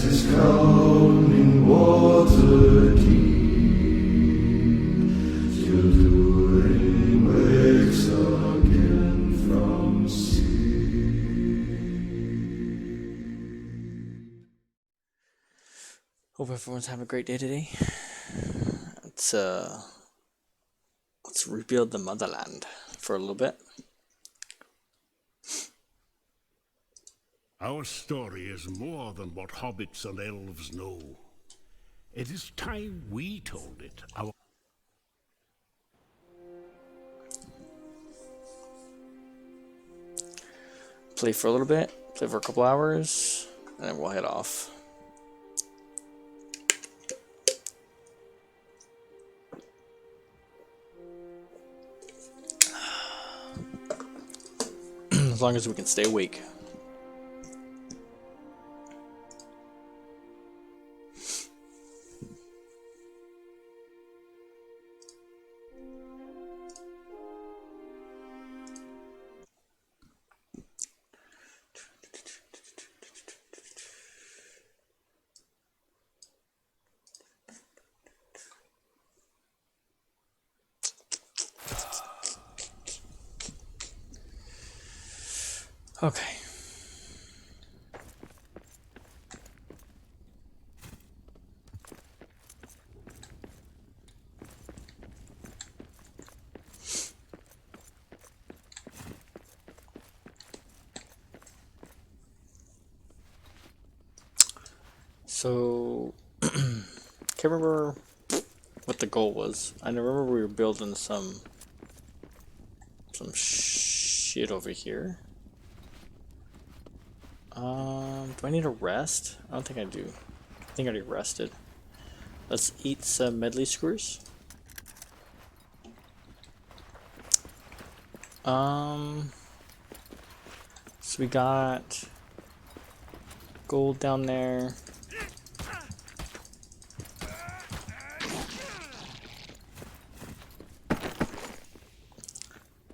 is counting water deep, till doing wakes again from sea. Hope everyone's having a great day today. Let's rebuild the motherland for a little bit. Our story is more than what hobbits and elves know. It is time we told it. Play for a little bit, play for a couple hours, and then we'll head off. As long as we can stay awake. Okay. So, can't remember what the goal was. I remember we were building some shit over here. Do I need a rest? I don't think I do. I think I already rested. Let's eat some medley skewers. So we got gold down there.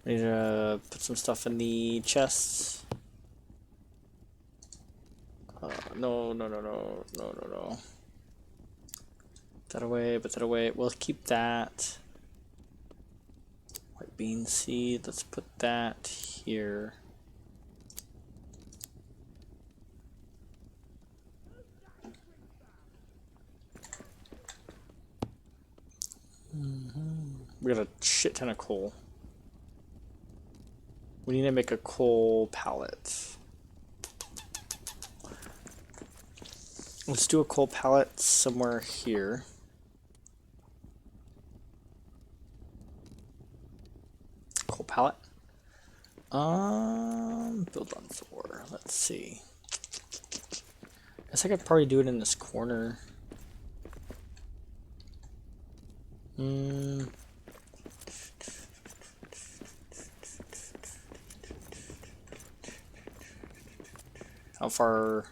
We need to put some stuff in the chests. No. Put that away, put that away. We'll keep that. White bean seed, let's put that here. We got a shit ton of coal. We need to make a coal pallet. Let's do a coal pallet somewhere here. Coal pallet. Build on 4. Let's see. Guess I could probably do it in this corner. How far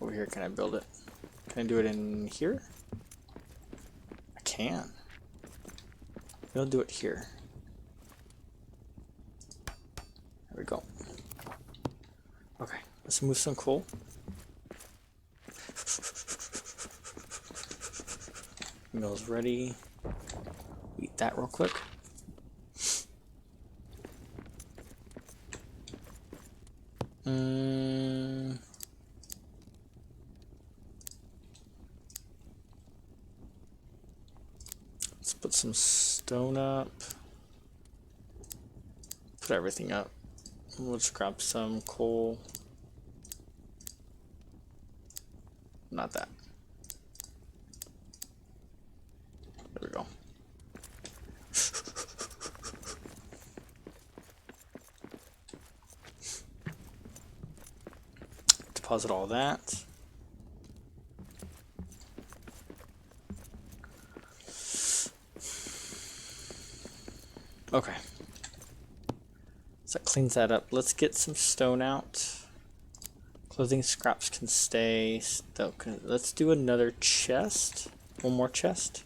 over here can I build it? Can I do it in here? I can. We'll do it here. There we go. Okay, let's move some coal. Mill's ready. Eat that real quick. Let's put some stone up. Put everything up. Let's grab some coal. Not that. There we go. Deposit all that. Okay. So that cleans that up. Let's get some stone out. Clothing scraps can stay. Let's do another chest. One more chest.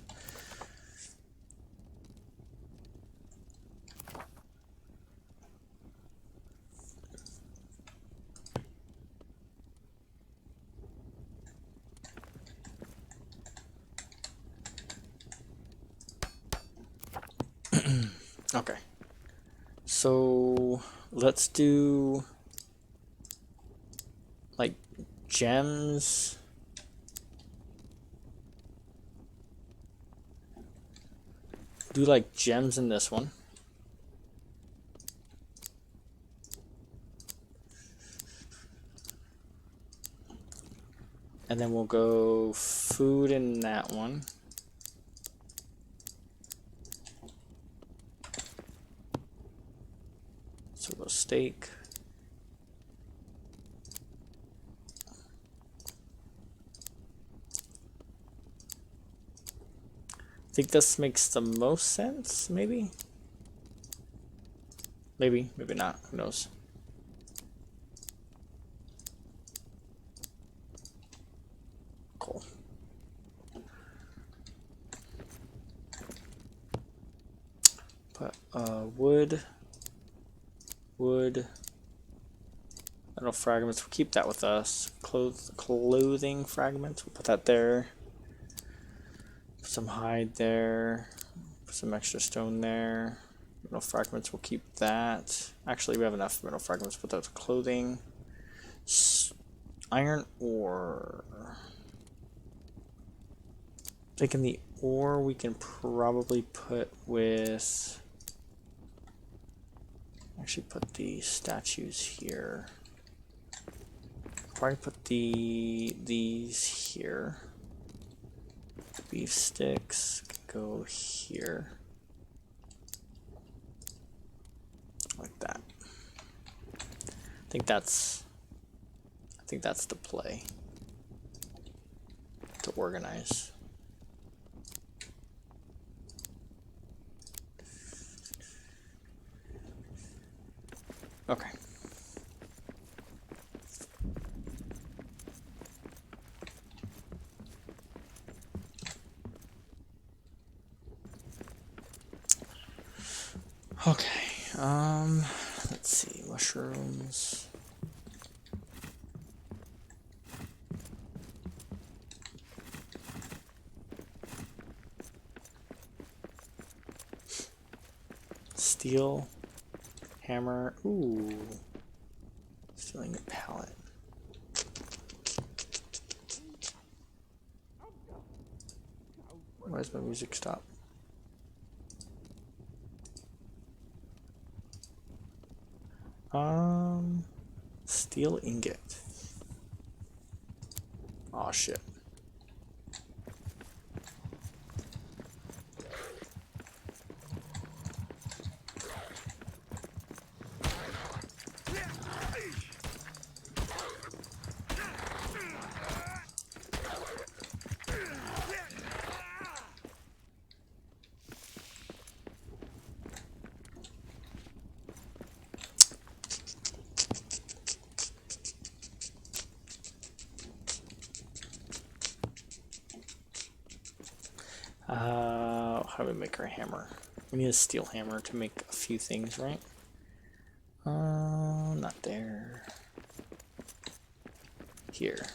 Okay. So let's do like gems. Do like gems in this one. And then we'll go food in that one. So we'll go steak. I think this makes the most sense, maybe? Maybe, maybe not, who knows? Cool. But, wood, metal fragments, we'll keep that with us. Clothing fragments, we'll put that there. Put some hide there. Put some extra stone there. Metal fragments, we'll keep that. Actually, we have enough metal fragments, put that to clothing. Iron ore. Thinking the ore we can probably put with... Actually put the statues here. Probably put these here. Beef sticks go here. Like that. I think that's the play to organize. Okay. Okay. Let's see. Mushrooms. Steel. Hammer. Ooh. Stealing a pallet. Why does my music stop? Steel ingot. Oh shit. How do we make our hammer? We need a steel hammer to make a few things, right? Not there. Here.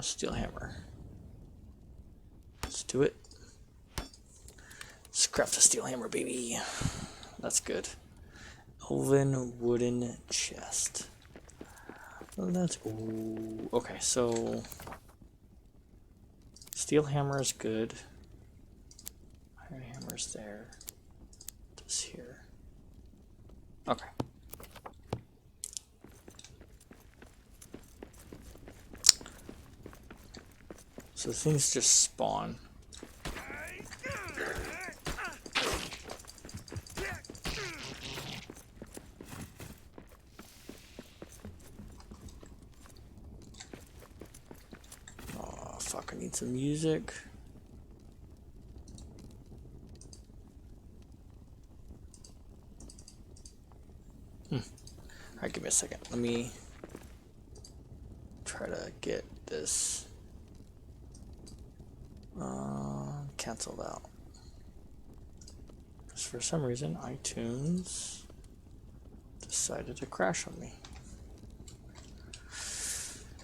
Steel hammer. Let's do it. Let's craft a steel hammer, baby. That's good. Elven wooden chest. Oh, that's... Ooh. Okay, so... Steel hammer is good. Iron hammer's there. This here. Okay. So things just spawn. Oh fuck, I need some music. Alright, give me a second. Let me try to get this canceled out. Because for some reason, iTunes decided to crash on me.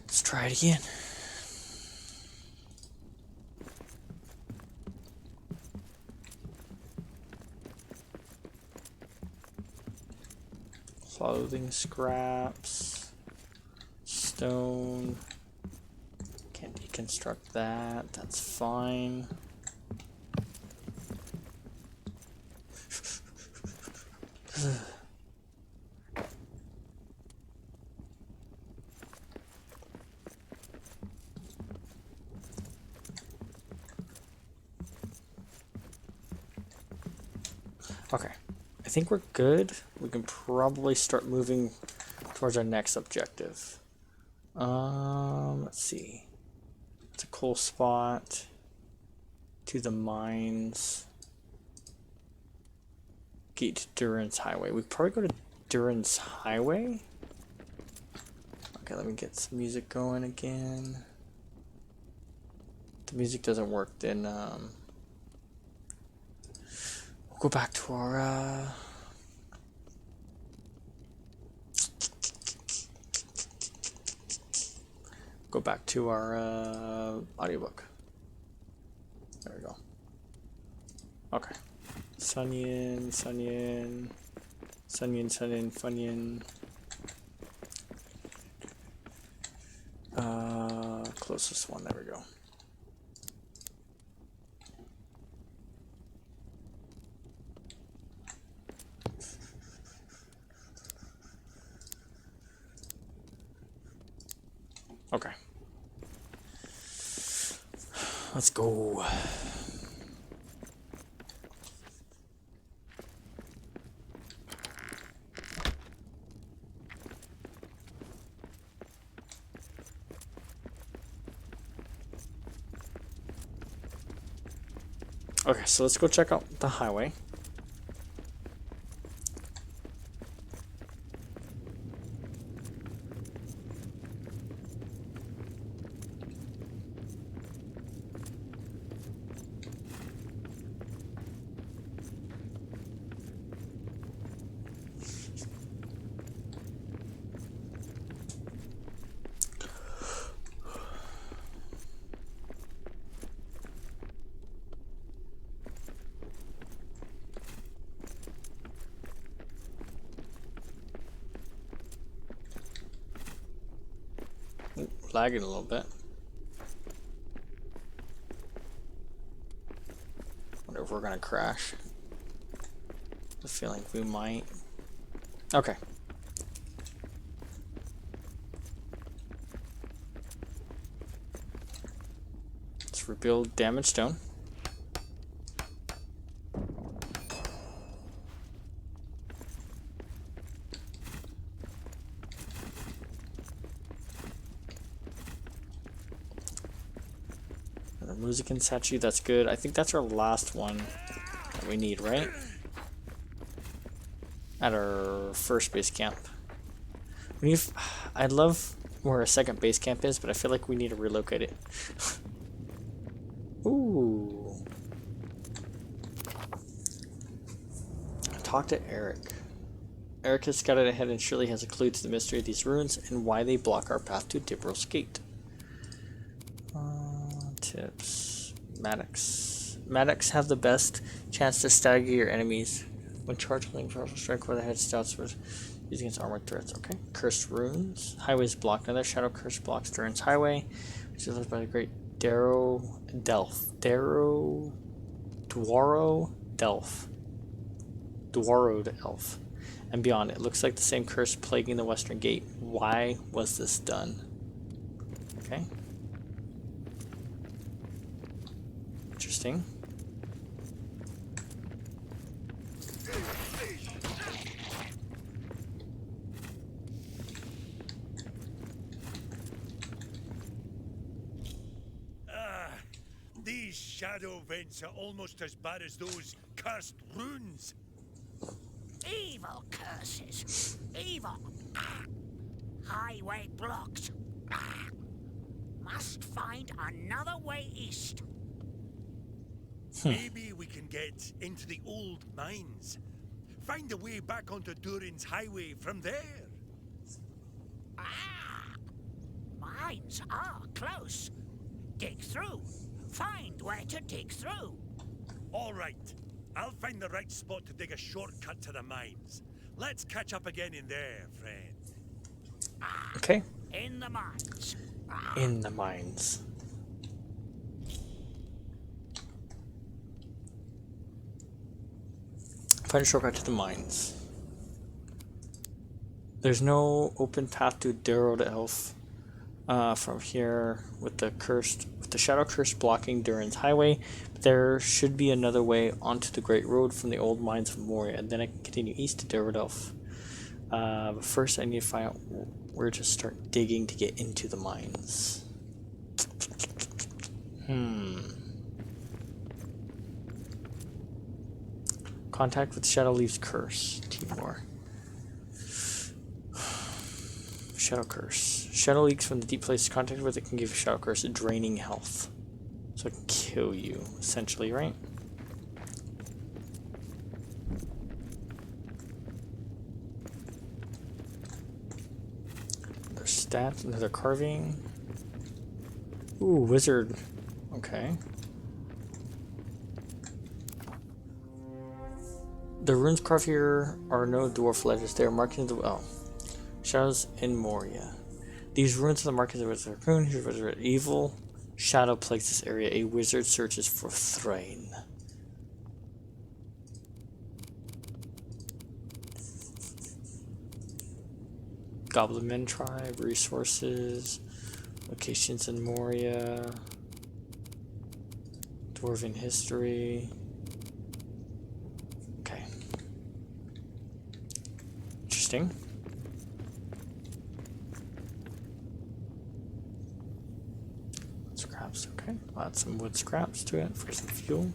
Let's try it again. Clothing scraps, stone. Can't deconstruct that. That's fine. Okay, I think we're good. We can probably start moving towards our next objective. Let's see. It's a coal spot. To the mines. Gate to Durance Highway. We probably go to Durance Highway. Okay, let me get some music going again. If the music doesn't work, then we'll go back to our audiobook. There we go. Okay. Sunyin, Sunyin, Sunyin, Sunyin, Funyin. Closest one, there we go. Okay. Let's go. Okay, so let's go check out the highway. Lagging a little bit. Wonder if we're gonna crash. I feel like we might. Okay. Let's rebuild damaged stone. Music and statue, that's good. I think that's our last one that we need, right? At our first base camp. I love where our second base camp is, but I feel like we need to relocate it. Ooh. Talk to Eric. Eric has scouted ahead and surely has a clue to the mystery of these ruins and why they block our path to Dibros Gate. Tips. Maddox have the best chance to stagger your enemies when charging powerful strike where the head stouts was used against armored threats. Okay. Cursed runes. Highways blocked. Another shadow curse blocks Durance Highway, which is led by the great Dwaro Delph. And beyond. It looks like the same curse plaguing the Western Gate. Why was this done? Okay. Interesting. These shadow vents are almost as bad as those cursed runes. Evil curses. Evil. Highway blocked. Must find another way east. Maybe we can get into the old mines. find a way back onto Durin's highway from there. Ah, mines are close. Dig through. Find where to dig through. All right. I'll find the right spot to dig a shortcut to the mines. Let's catch up again in there, friend. Okay. In the mines. In the mines. Find a shortcut to the mines. There's no open path to Darrowed Elf from here with the shadow curse blocking Durin's highway. But there should be another way onto the Great Road from the old mines of Moria, and then I can continue east to Darrowed Elf. But first I need to find out where to start digging to get into the mines. Contact with Shadow Leaf's curse. Timor. Shadow curse. Shadow leaks from the deep place contact with it can give Shadow curse draining health. So it can kill you, essentially, right? Another stat, another carving. Ooh, wizard. Okay. The runes carved here are no dwarf letters. They are markings of shadows in Moria. These runes are the markings of the raccoon. Who was evil shadow plagues this area. A wizard searches for Thrain. Goblin Men tribe resources. Locations in Moria. Dwarven history. Okay. Interesting. Scraps, okay. I'll add some wood scraps to it for some fuel.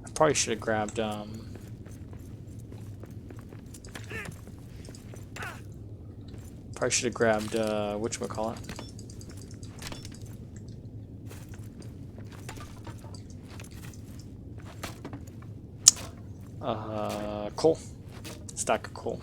I probably should have grabbed whatchamacallit. Coal. Stack of coal.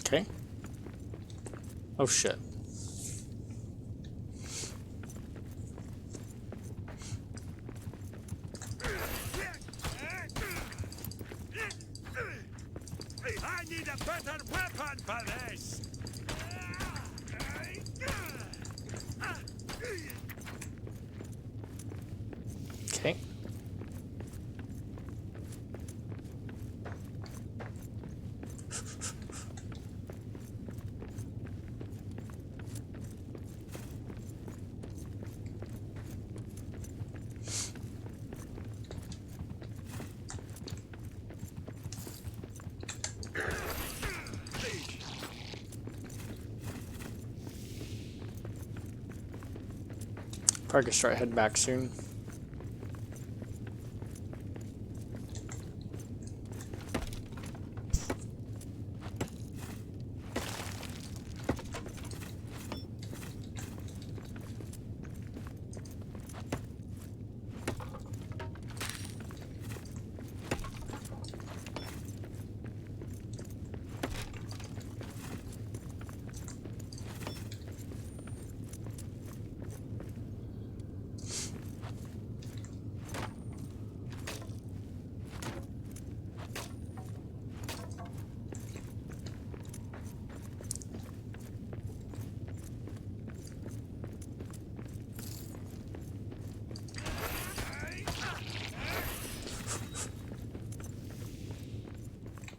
Okay. Oh shit. I need a better weapon for this. Okay. Probably gonna start heading back soon.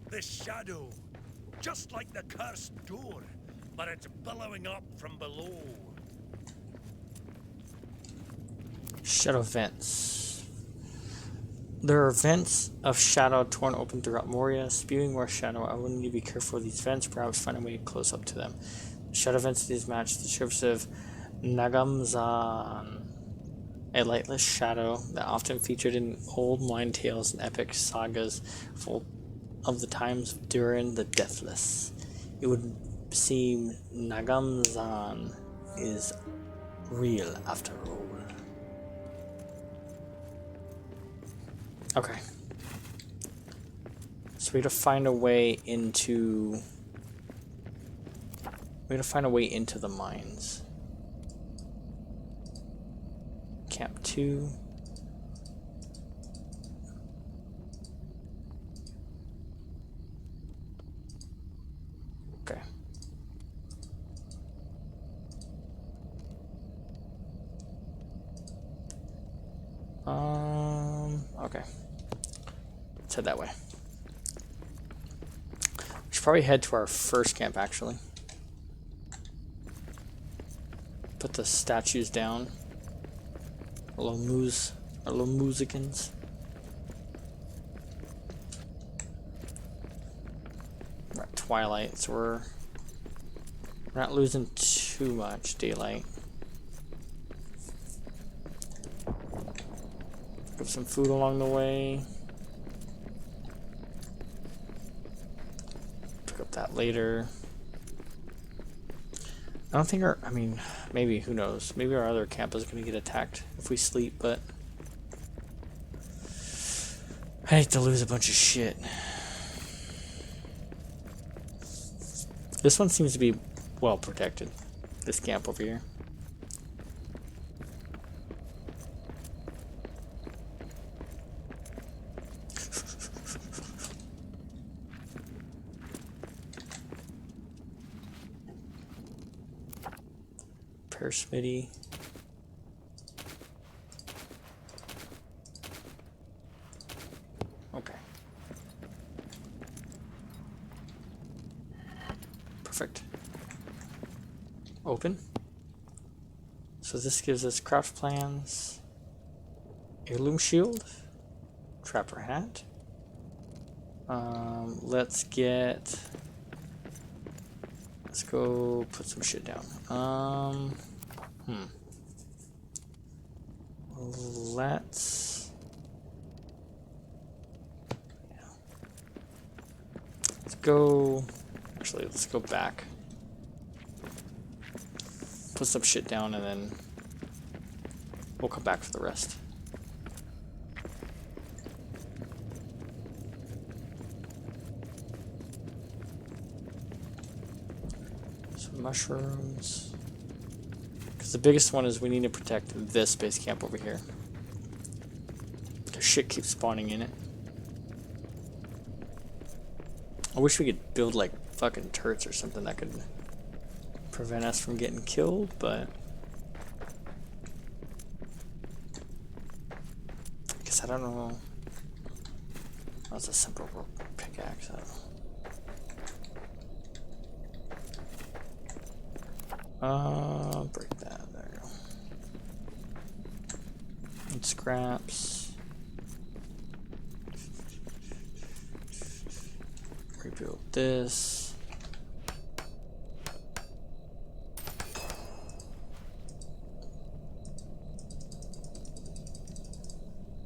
This shadow, just like the cursed door, but it's billowing up from below. Shadow vents. There are vents of shadow torn open throughout Moria, spewing more shadow. I will need to be careful of these vents, perhaps find a way close up to them. The shadow densities match the surface of Nagamzan, a lightless shadow that often featured in old mine tales and epic sagas full of the times of Durin the Deathless. It would seem Nagamzan is real after all. Okay. So we have to find a way into... We have to find a way into the mines. Camp 2. Okay. Okay. Let's head that way. We should probably head to our first camp, actually. Put the statues down. Our little musicans. We're at twilight, so we're not losing too much daylight. Pick up some food along the way. Pick up that later. I don't think I mean, maybe, who knows? Maybe our other camp is going to get attacked if we sleep, but I hate to lose a bunch of shit. This one seems to be well protected, this camp over here. Smitty. Okay. Perfect. Open. So this gives us craft plans, heirloom shield, trapper hat. Let's go put some shit down. Let's go. Actually, let's go back. Put some shit down, and then we'll come back for the rest. Some mushrooms. The biggest one is we need to protect this base camp over here. Because shit keeps spawning in it. I wish we could build like fucking turrets or something that could prevent us from getting killed, but I guess I don't know. That's a simple pickaxe. Break that. There you go. And scraps. Rebuild this.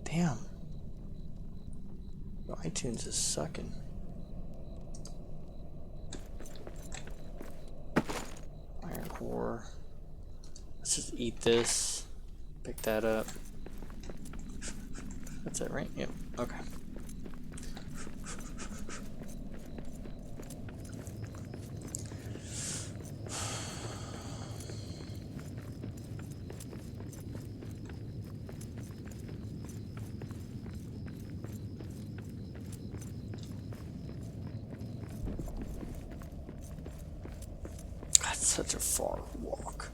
Damn. iTunes is sucking. Iron ore. Let's just eat this. Pick that up. That's it, right? Yep. Okay. That's such a far walk.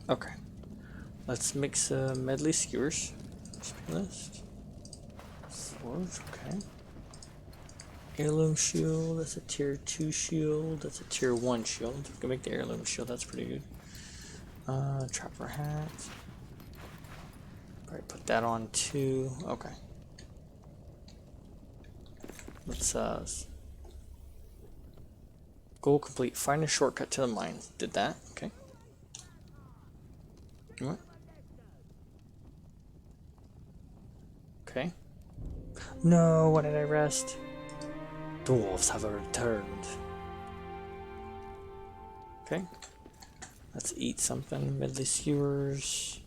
Okay. Let's mix medley skewers. List. Swords, okay. Heirloom shield, that's a tier 2 shield, that's a tier 1 shield. We can make the heirloom shield, that's pretty good. Trapper hat. Probably put that on too. Okay. Let's goal complete. Find a shortcut to the mines. Did that. Okay. What? Okay. No, why did I rest? Dwarves have returned. Okay. Let's eat something. Medley skewers.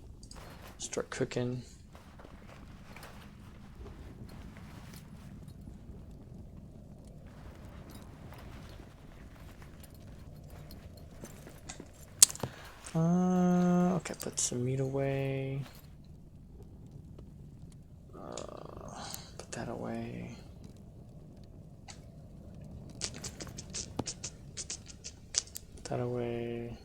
Start cooking. Okay, put some meat away. Put that away. That away.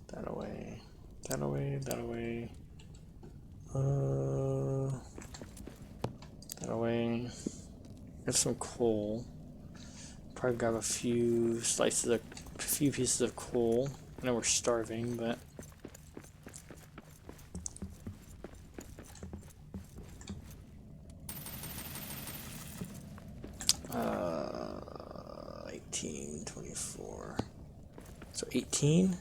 That away. That away. That away. That away. Got some coal. Probably grab a few pieces of coal. I know we're starving, but 18, 24. So 18.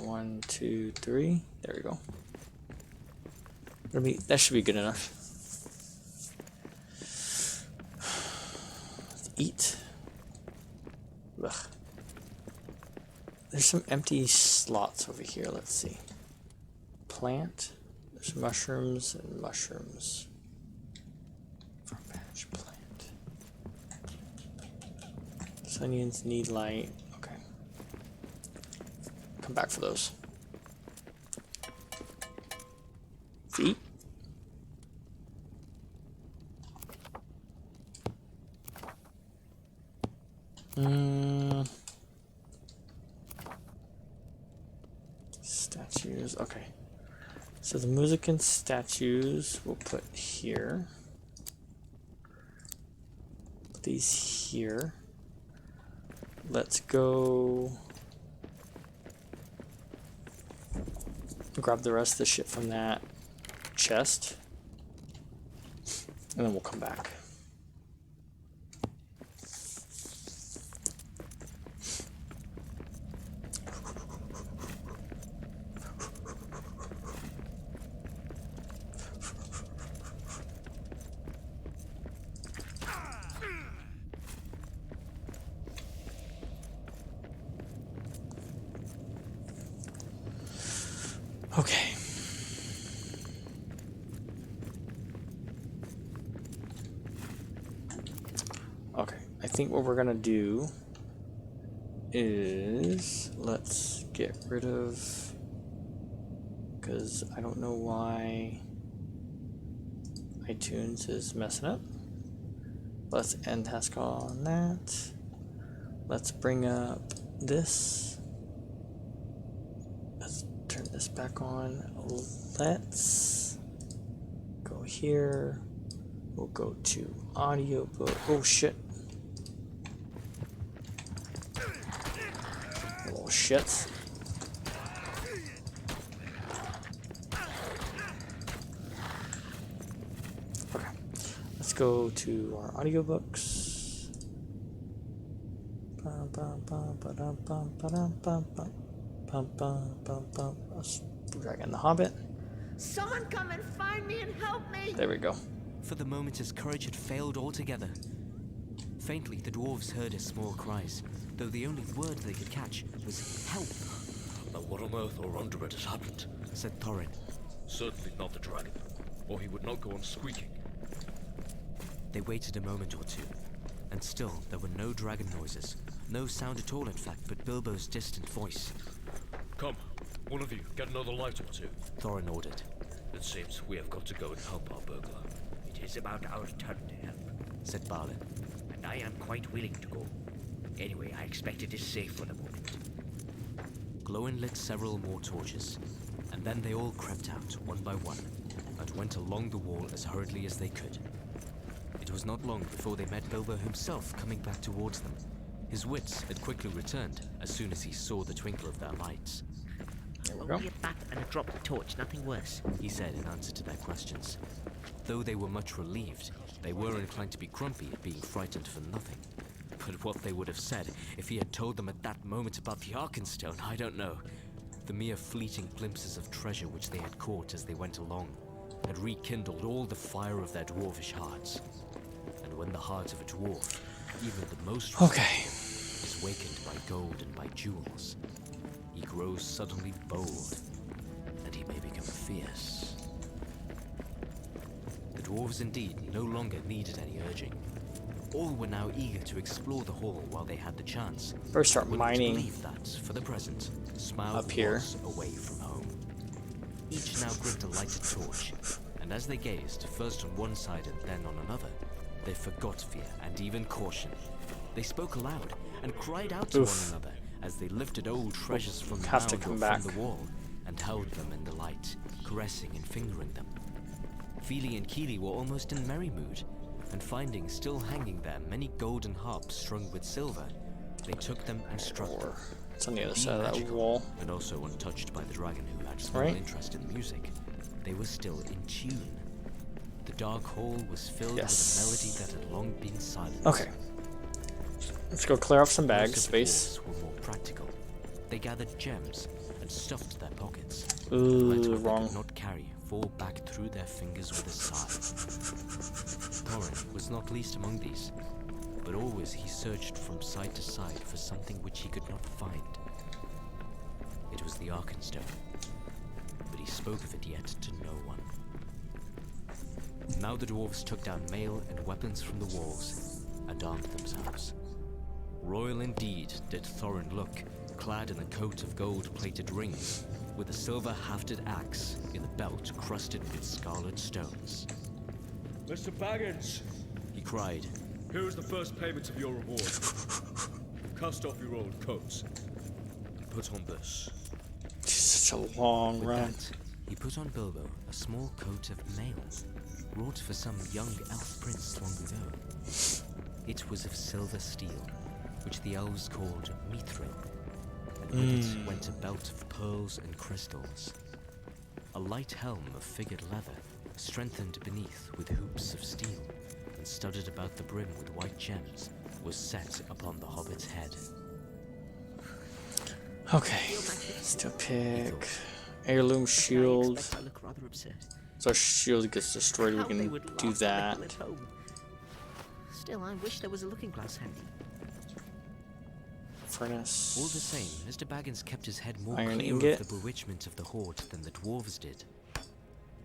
1, 2, 3. There we go. That should be good enough. Let's eat. Ugh. There's some empty slots over here. Let's see. Plant. There's mushrooms and mushrooms. Farm patch plant. These onions need light. Okay. Come back for those. Let's eat. Statues, okay. So the music and statues we'll put here. Put these here. Let's go grab the rest of the shit from that chest. And then we'll come back. Okay. Okay, I think what we're gonna do is let's get rid of, because I don't know why iTunes is messing up. Let's end task on that. Let's bring up this. Let's turn this back on. Let's go here. We'll go to audiobook. Oh shit. Little shits. Okay. Let's go to our audiobooks. Dragon the Hobbit. Someone come and find me and help me! There we go. For the moment his courage had failed altogether. Faintly the dwarves heard his small cries, though the only word they could catch was help. Now what on earth or under it has happened? Said Thorin. Certainly not the dragon, or he would not go on squeaking. They waited a moment or two, and still there were no dragon noises. No sound at all, in fact, but Bilbo's distant voice. Come, one of you, get another light or two. Thorin ordered. It seems we have got to go and help our burglar. It is about our turn to help, Said Balin. and I am quite willing to go. Anyway, I expect it is safe for the moment. Glowin lit several more torches, and then they all crept out, one by one, and went along the wall as hurriedly as they could. It was not long before they met Bilbo himself coming back towards them. His wits had quickly returned as soon as he saw the twinkle of their lights. There we go. Only a bat and a dropped torch, nothing worse. He said in answer to their questions. Though they were much relieved, they were inclined to be grumpy at being frightened for nothing. But what they would have said if he had told them at that moment about the Arkenstone, I don't know. The mere fleeting glimpses of treasure which they had caught as they went along had rekindled all the fire of their dwarvish hearts. And when the heart of a dwarf, even the most is wakened by gold and by jewels, he grows suddenly bold, and he may become fierce. The dwarves indeed no longer needed any urging. All were now eager to explore the hall while they had the chance. Or start willing to mining believe that, for the present, Smaug up here. was away from home. Each now gripped a lighted torch, and as they gazed, first on one side and then on another, they forgot fear and even caution. They spoke aloud and cried out to one another as they lifted old treasures from the Have to mound come or back. from the wall and held them in the light, caressing and fingering them. Feely and Keely were almost in merry mood, and finding still hanging there many golden harps strung with silver, they took them and struck them. It's on the other Being side of that magical, wall. and also untouched by the dragon who had small Right. interest in music, they were still in tune. The dark hall was filled with a melody that had long been silent. Okay. Let's go clear off some bags, Most of the space. dwarves were more practical. They gathered gems and stuffed their pockets. Ooh, Let what they wrong. could not carry fall back through their fingers with a sigh. Thorin was not least among these, but always he searched from side to side for something which he could not find. It was the Arkenstone, but he spoke of it yet to no one. Now the dwarves took down mail and weapons from the walls and armed themselves. Royal indeed did Thorin look, clad in a coat of gold-plated rings, with a silver-hafted axe in a belt crusted with scarlet stones. Mr. Baggins, He cried, here is the first payment of your reward. Cast off your old coats. And put on this. Such a long with run. that, he put on Bilbo a small coat of mail, wrought for some young elf prince long ago. It was of silver steel, which the elves called mithril, and with it went a belt of pearls and crystals. A light helm of figured leather, strengthened beneath with hoops of steel, and studded about the brim with white gems, was set upon the hobbit's head. Okay. Let's do a pick. Heirloom shield. I look rather absurd. So our shield gets destroyed, we How they can would do laugh that. when they pull it home. Still, I wish there was a looking glass handy. Furnace. All the same, Mr. Baggins kept his head more Iron clear ingot. of the bewitchment of the hoard than the dwarves did.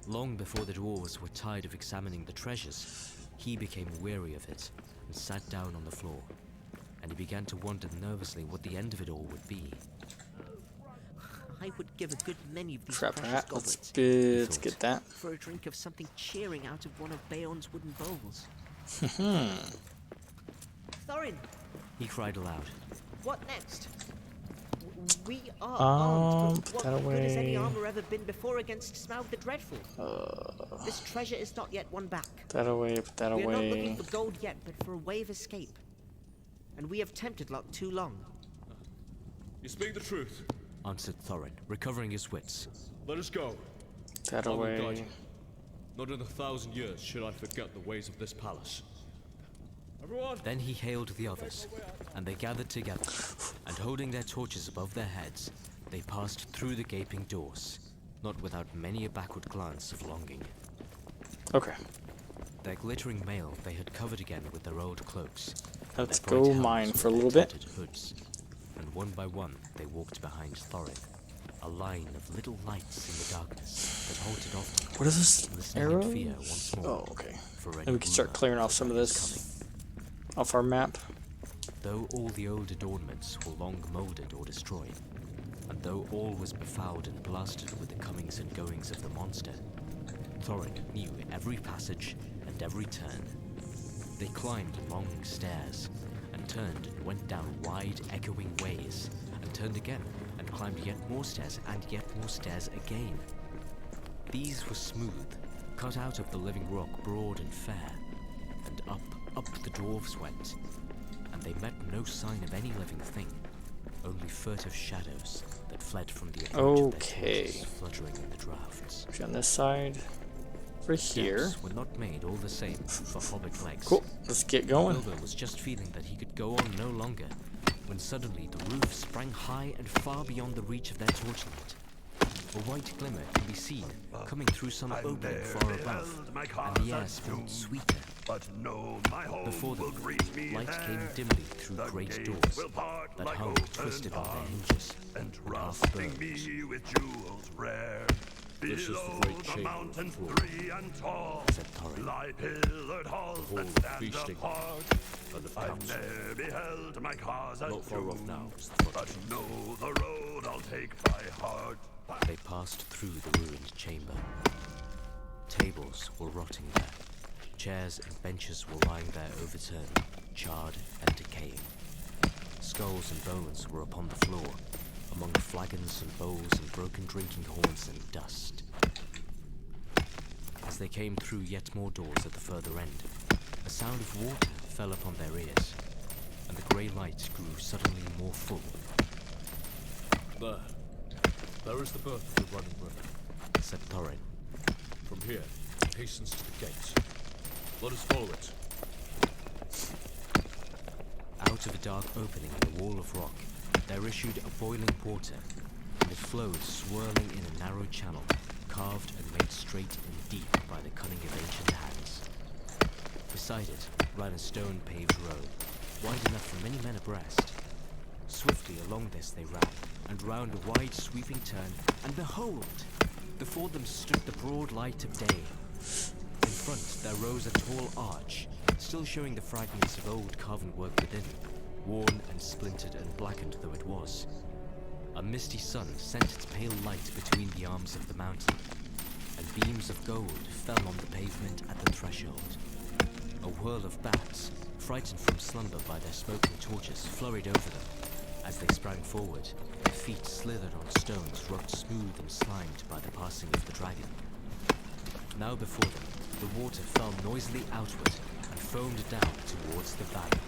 Long before the dwarves were tired of examining the treasures, he became weary of it and sat down on the floor, and he began to wonder nervously what the end of it all would be. I would give a good many of these Trap precious rat. Let's goblets let's get that. for a drink of something cheering out of one of Beorn's wooden bowls. Thorin, He cried aloud. what next? We are armed, put but that what good has any away. armor ever been before against Smaug the Dreadful? This treasure is not yet won back. Put that away, put that We are not looking away. for gold yet, but for a way of escape. And we have tempted luck too long. You speak the truth. Answered Thorin, recovering his wits. Let us go. That I will guide away. you. Not in 1,000 years should I forget the ways of this palace. Everyone! Then he hailed the others, and they gathered together, and holding their torches above their heads, they passed through the gaping doors, not without many a backward glance of longing. Okay. Their glittering mail they had covered again with their old cloaks. Let's their bright go helms mine with for a their little bit. tinted hoods, and one by one they walked behind Thorin, a line of little lights in the darkness that halted often, What is this? listening in fear Arrows? once more. Oh, okay. For any Then we can start rumor clearing off of some of what was this coming. off our map. Though all the old adornments were long molded or destroyed, and though all was befouled and blasted with the comings and goings of the monster, Thorin knew every passage and every turn. They climbed long stairs, and turned and went down wide, echoing ways, and turned again, and climbed yet more stairs and yet more stairs again. These were smooth, cut out of the living rock, broad and fair, and up the dwarves went, and they met no sign of any living thing, only furtive shadows that fled from the approach of their torches fluttering in the drafts. On this side, over here. Steps were not made all the same for hobbit legs. Cool, let's get going. Bilbo was just feeling that he could go on no longer, when suddenly the roof sprang high and far beyond the reach of their torchlight. A white glimmer could be seen coming through some opening far above, and the air smelled sweeter. But no, my home Before them, will greet me light there. came dimly through The great gates doors will part that like hung open twisted on their arms, hinges and half trusting burned. me with jewels rare. This is the Below great the chamber mountains of three and tall, Said Thorin. lie pillared halls hall that of stand feasting apart. and of I've council. never beheld my cause Not as far off doomed, now is the front but gate. know the road I'll take by heart. They passed through the ruined chamber. Tables were rotting there. Chairs and benches were lying there overturned, charred and decaying. Skulls and bones were upon the floor, among flagons and bowls and broken drinking horns and dust. As they came through yet more doors at the further end, a sound of water fell upon their ears, and the grey light grew suddenly more full. There is the birth of the running river. Said Thorin. From here, it hastens to the gates. Let us follow it. Out of a dark opening in the wall of rock, there issued a boiling water, and it flowed swirling in a narrow channel, carved and made straight and deep by the cunning of ancient hands. Beside it ran a stone-paved road, wide enough for many men abreast. Swiftly along this they ran, and round a wide sweeping turn, and behold! Before them stood the broad light of day. In front there rose a tall arch, still showing the fragments of old carven work within, worn and splintered and blackened though it was. A misty sun sent its pale light between the arms of the mountain, and beams of gold fell on the pavement at the threshold. A whirl of bats, frightened from slumber by their smoking torches, flurried over them. As they sprang forward, their feet slithered on stones rubbed smooth and slimed by the passing of the dragon. Now before them, the water fell noisily outward and foamed down towards the valley.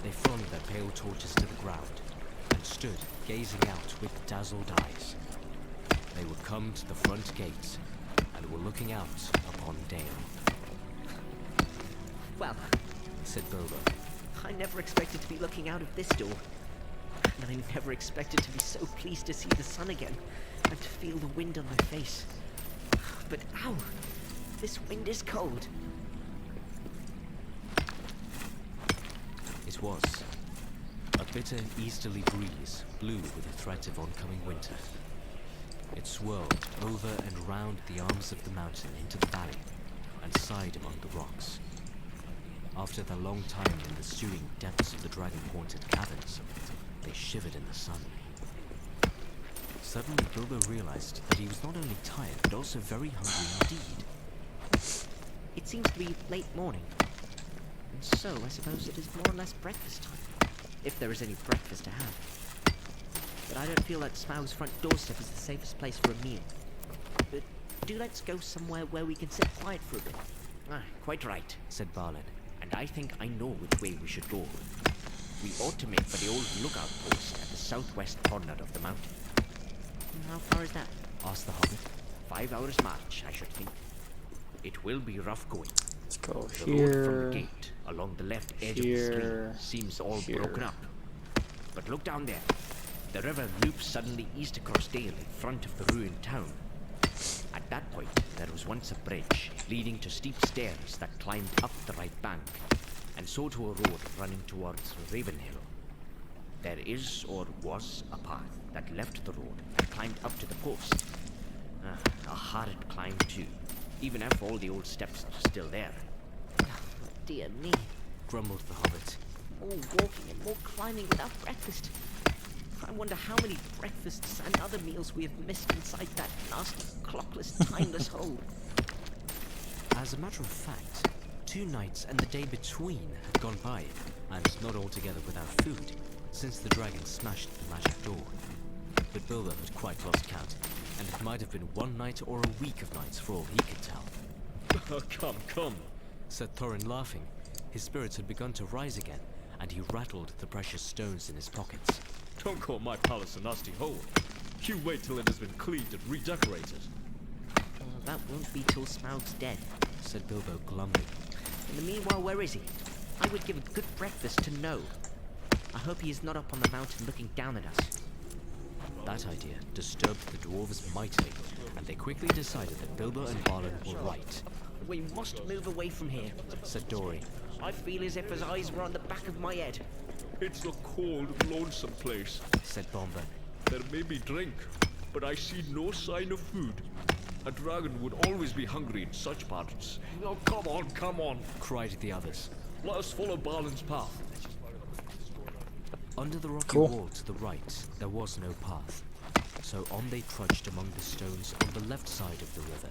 They flung their pale torches to the ground and stood gazing out with dazzled eyes. They were come to the front gate and were looking out upon Dale. Well, Said Bilbo. I never expected to be looking out of this door. And I never expected to be so pleased to see the sun again and to feel the wind on my face. But ow! This wind is cold. It was. A bitter easterly breeze blew with the threat of oncoming winter. It swirled over and round the arms of the mountain into the valley and sighed among the rocks. After their long time in the stewing depths of the dragon-haunted caverns, they shivered in the sun. Suddenly Bilbo realized that he was not only tired, but also very hungry indeed. It seems to be late morning. And so I suppose it is more or less breakfast time. If there is any breakfast to have. But I don't feel that Smaugh's front doorstep is the safest place for a meal. But do let's go somewhere where we can sit quiet for a bit. Quite right. Said Balin. And I think I know which way we should go. We ought to make for the old lookout post at the southwest corner of the mountain. How far is that? Asked the hobbit. 5 hours' march, I should think. It will be rough going. Let's go The road from here. the gate along the left edge of the Here, stream seems all here. broken up. But look down there. The river loops suddenly east across Dale in front of the ruined town. At that point, there was once a bridge leading to steep stairs that climbed up the right bank, and so to a road running towards Ravenhill. There is, or was, a path that left the road and climbed up to the post. A hard climb too, even if all the old steps are still there. Dear me. Grumbled the hobbit. More walking and more climbing without breakfast. I wonder how many breakfasts and other meals we have missed inside that nasty, clockless, timeless hole. As a matter of fact, 2 nights and the day between had gone by, and not altogether without food, since the dragon smashed the magic door. but Bilbo had quite lost count, and it might have been one night or a week of nights for all he could tell. Come, said Thorin, laughing. His spirits had begun to rise again, and he rattled the precious stones in his pockets. Don't call my palace a nasty hole. You wait till it has been cleaned and redecorated. That won't be till Smaug's dead. Said Bilbo glumly. In the meanwhile, where is he? I would give a good breakfast to know. I hope he is not up on the mountain looking down at us. That idea disturbed the dwarves mightily, and they quickly decided that Bilbo and Balin were right. We must move away from here, Said Dory. I feel as if his eyes were on the back of my head. It's a cold, lonesome place. Said Bomber. There may be drink, but I see no sign of food. A dragon would always be hungry in such parts. Oh, come on, Cried the others. let us follow Balin's path. Under the rocky Cool. wall to the right, there was no path. So on they trudged among the stones on the left side of the river,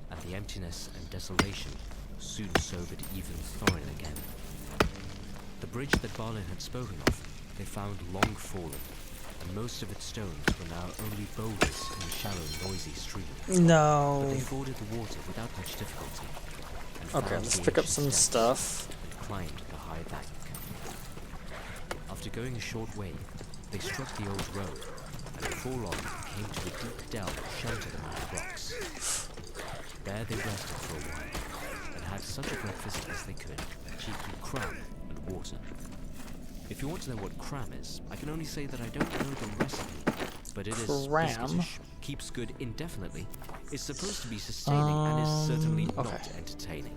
and the emptiness and desolation soon sobered even Thorin again. The bridge that Balin had spoken of, they found long fallen, and most of its stones were now only boulders in the shallow, noisy stream. But No. they forded the water without much difficulty. And Okay, found let's the pick up ancient some steps stuff. and climbed the high bank. After going a short way, they struck the old road, and before long came to a deep dell sheltered among the rocks. There they rested for a while, and had such a breakfast as they could, chiefly cram and water. If you want to know what cram is, I can only say that I don't know the recipe, but it is Cram? biscuitish, keeps good indefinitely, is supposed to be sustaining, and is certainly not okay. entertaining,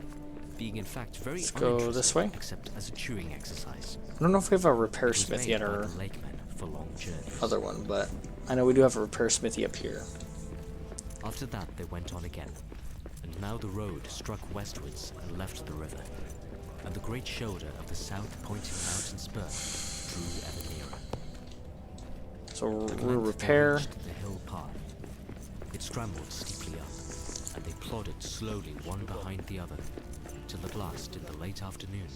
being in fact very Let's go uninteresting, this way. except as a chewing exercise. I don't know if we have a repair It was smith made yet by or the lakemen for long journeys. other one, but I know we do have a repair smithy up here. After that, they went on again, and now the road struck westwards and left the river, and the great shoulder of the south-pointing mountain spur drew ever nearer. So At we'll length they repair. reached the hill path. It scrambled steeply up, and they plodded slowly one behind the other, till at last, in the late afternoon,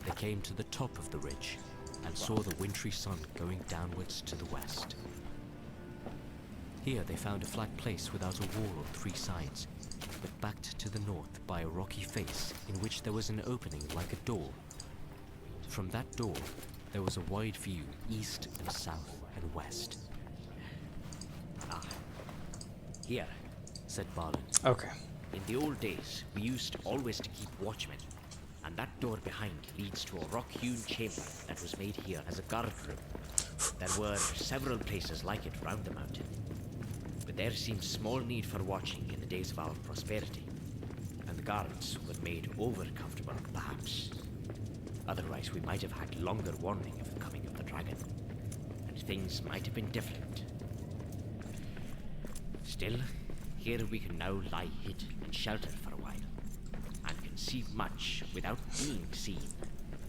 they came to the top of the ridge, and saw the wintry sun going downwards to the west. Here they found a flat place without a wall on three sides, but backed to the north by a rocky face in which there was an opening like a door. From that door, there was a wide view east and south and west. Here, Said Balin. Okay. in the old days, we used always to keep watchmen, and that door behind leads to a rock-hewn chamber that was made here as a guard room. There were several places like it round the mountain, but there seemed small need for watching in the days of our prosperity, and the guards were made over-comfortable, perhaps. Otherwise, we might have had longer warning of the coming of the dragon, and things might have been different. Still, here we can now lie hid and sheltered for a while, and can see much without being seen.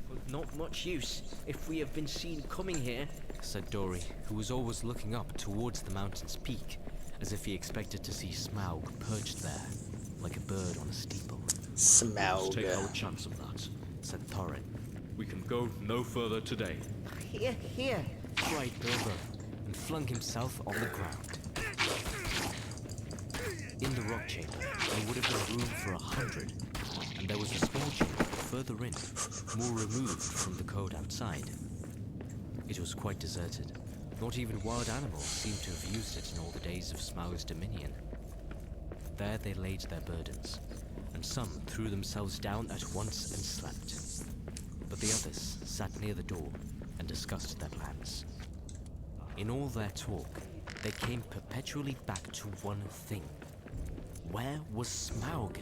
But not much use if we have been seen coming here. Said Dory, who was always looking up towards the mountain's peak, as if he expected to see Smaug perched there, like a bird on a steeple. Let's take our Smaug. chance of that. Said Thorin. We can go no further today. Here. Cried Bilbo, and flung himself on the ground. In the rock chamber, there would have been room for 100, and there was a small chamber further in, more removed from the cold outside. It was quite deserted. Not even wild animals seemed to have used it in all the days of Smaug's dominion. There they laid their burdens, and some threw themselves down at once and slept. But the others sat near the door and discussed their plans. In all their talk, they came perpetually back to one thing. Where was Smaug?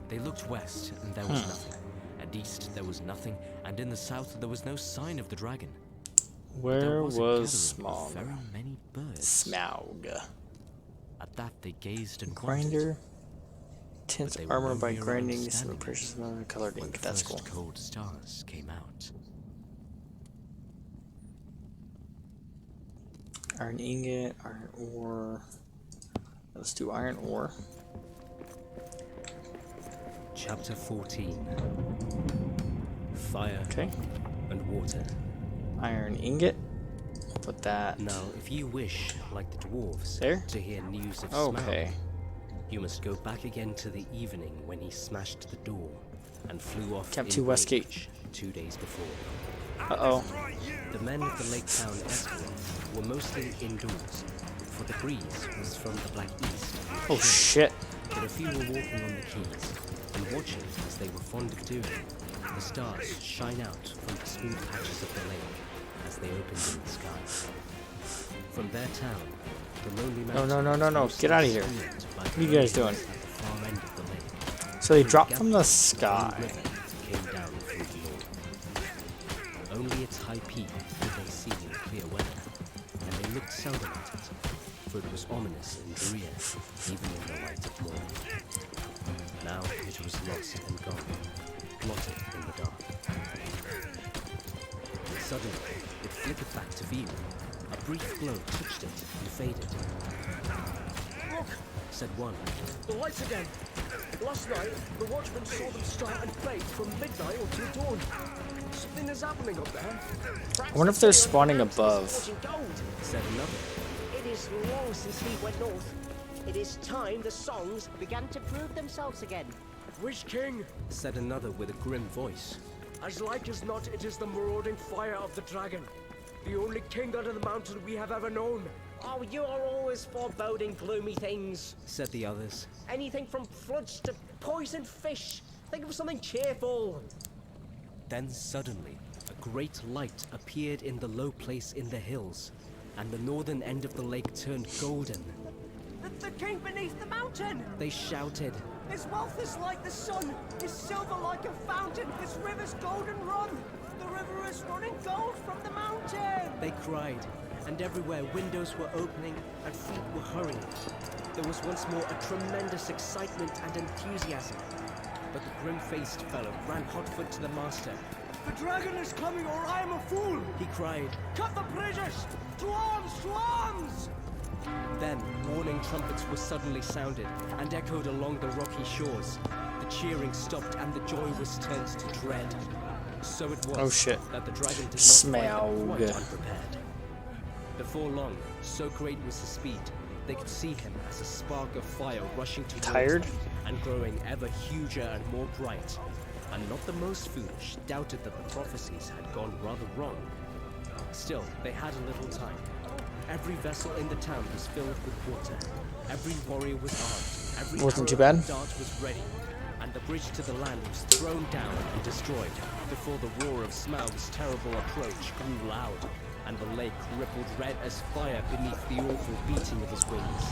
They looked west, and there was nothing. And east, there was nothing. And in the south, there was no sign of the dragon. But Where there was a gathering of Smaug? very many birds. Smaug. At that, they gazed and Grinder. wondered. Tints But they were armor no by nearer grinding some understanding it precious amount of colored when ink. the That's first cool. cold stars came out. Iron ingot, iron ore. Let's do iron ore. Chapter 14. Fire Okay. and water. Iron ingot. with that. Now, if you wish, like the dwarves, There? to hear news of Okay. Smaug, you must go back again to the evening when he smashed the door and flew off Camp in 2 Westgate. rage 2 days before. Uh-oh. The men of the lake town escort were mostly indoors, for the breeze was from the black east. Oh shit. But a few were walking on the quays and watching, as they were fond of doing, the stars shine out from the smooth patches of the lake as they opened in the sky. From their town, the lonely No, mountain no, no, no, no. was Get out of here. mostly screened by What are you guys doing? at the far end of the lake. So they dropped from the sky. The river came down through the north. Only its high peak could they see in clear weather, and they looked seldom at it, for it was ominous and drear, even in the light of morning. Now it was lost and gone, blotted in the dark. Suddenly, it flickered back to view. A brief glow touched it and faded. Look, Said one. the lights again. Last night, the watchmen saw them start and fade from midnight until dawn. Something is happening up there. I wonder if they're spawning above. Said another. It is long since we went north. It is time the songs began to prove themselves again. Which king? Said another with a grim voice. As like as not, it is the marauding fire of the dragon. The only king under the mountain we have ever known. Oh, you are always foreboding gloomy things. Said the others. Anything from floods to poisoned fish. Think of something cheerful. Then suddenly, a great light appeared in the low place in the hills, and the northern end of the lake turned golden. The king beneath the mountain! They shouted. His wealth is like the sun, his silver like a fountain, his river's golden run. The river is running gold from the mountain! They cried, and everywhere windows were opening and feet were hurrying. There was once more a tremendous excitement and enthusiasm. But the grim-faced fellow ran hotfoot to the master. The dragon is coming or I am a fool! He cried. Cut the bridges! To arms! To arms! Then warning trumpets were suddenly sounded and echoed along the rocky shores. The cheering stopped and the joy was turned to dread. So it was Oh, shit. that the dragon did not find them Smaug. quite unprepared. Before long, so great was his speed, they could see him as a spark of fire rushing towards Tired? them and growing ever huger and more bright. And not the most foolish doubted that the prophecies had gone rather wrong. Still, they had a little time. Every vessel in the town was filled with water. Every warrior was armed. Every Wasn't too arrow bad. and dart was ready. And the bridge to the land was thrown down and destroyed before the roar of Smaug's terrible approach grew loud, and the lake rippled red as fire beneath the awful beating of his wings.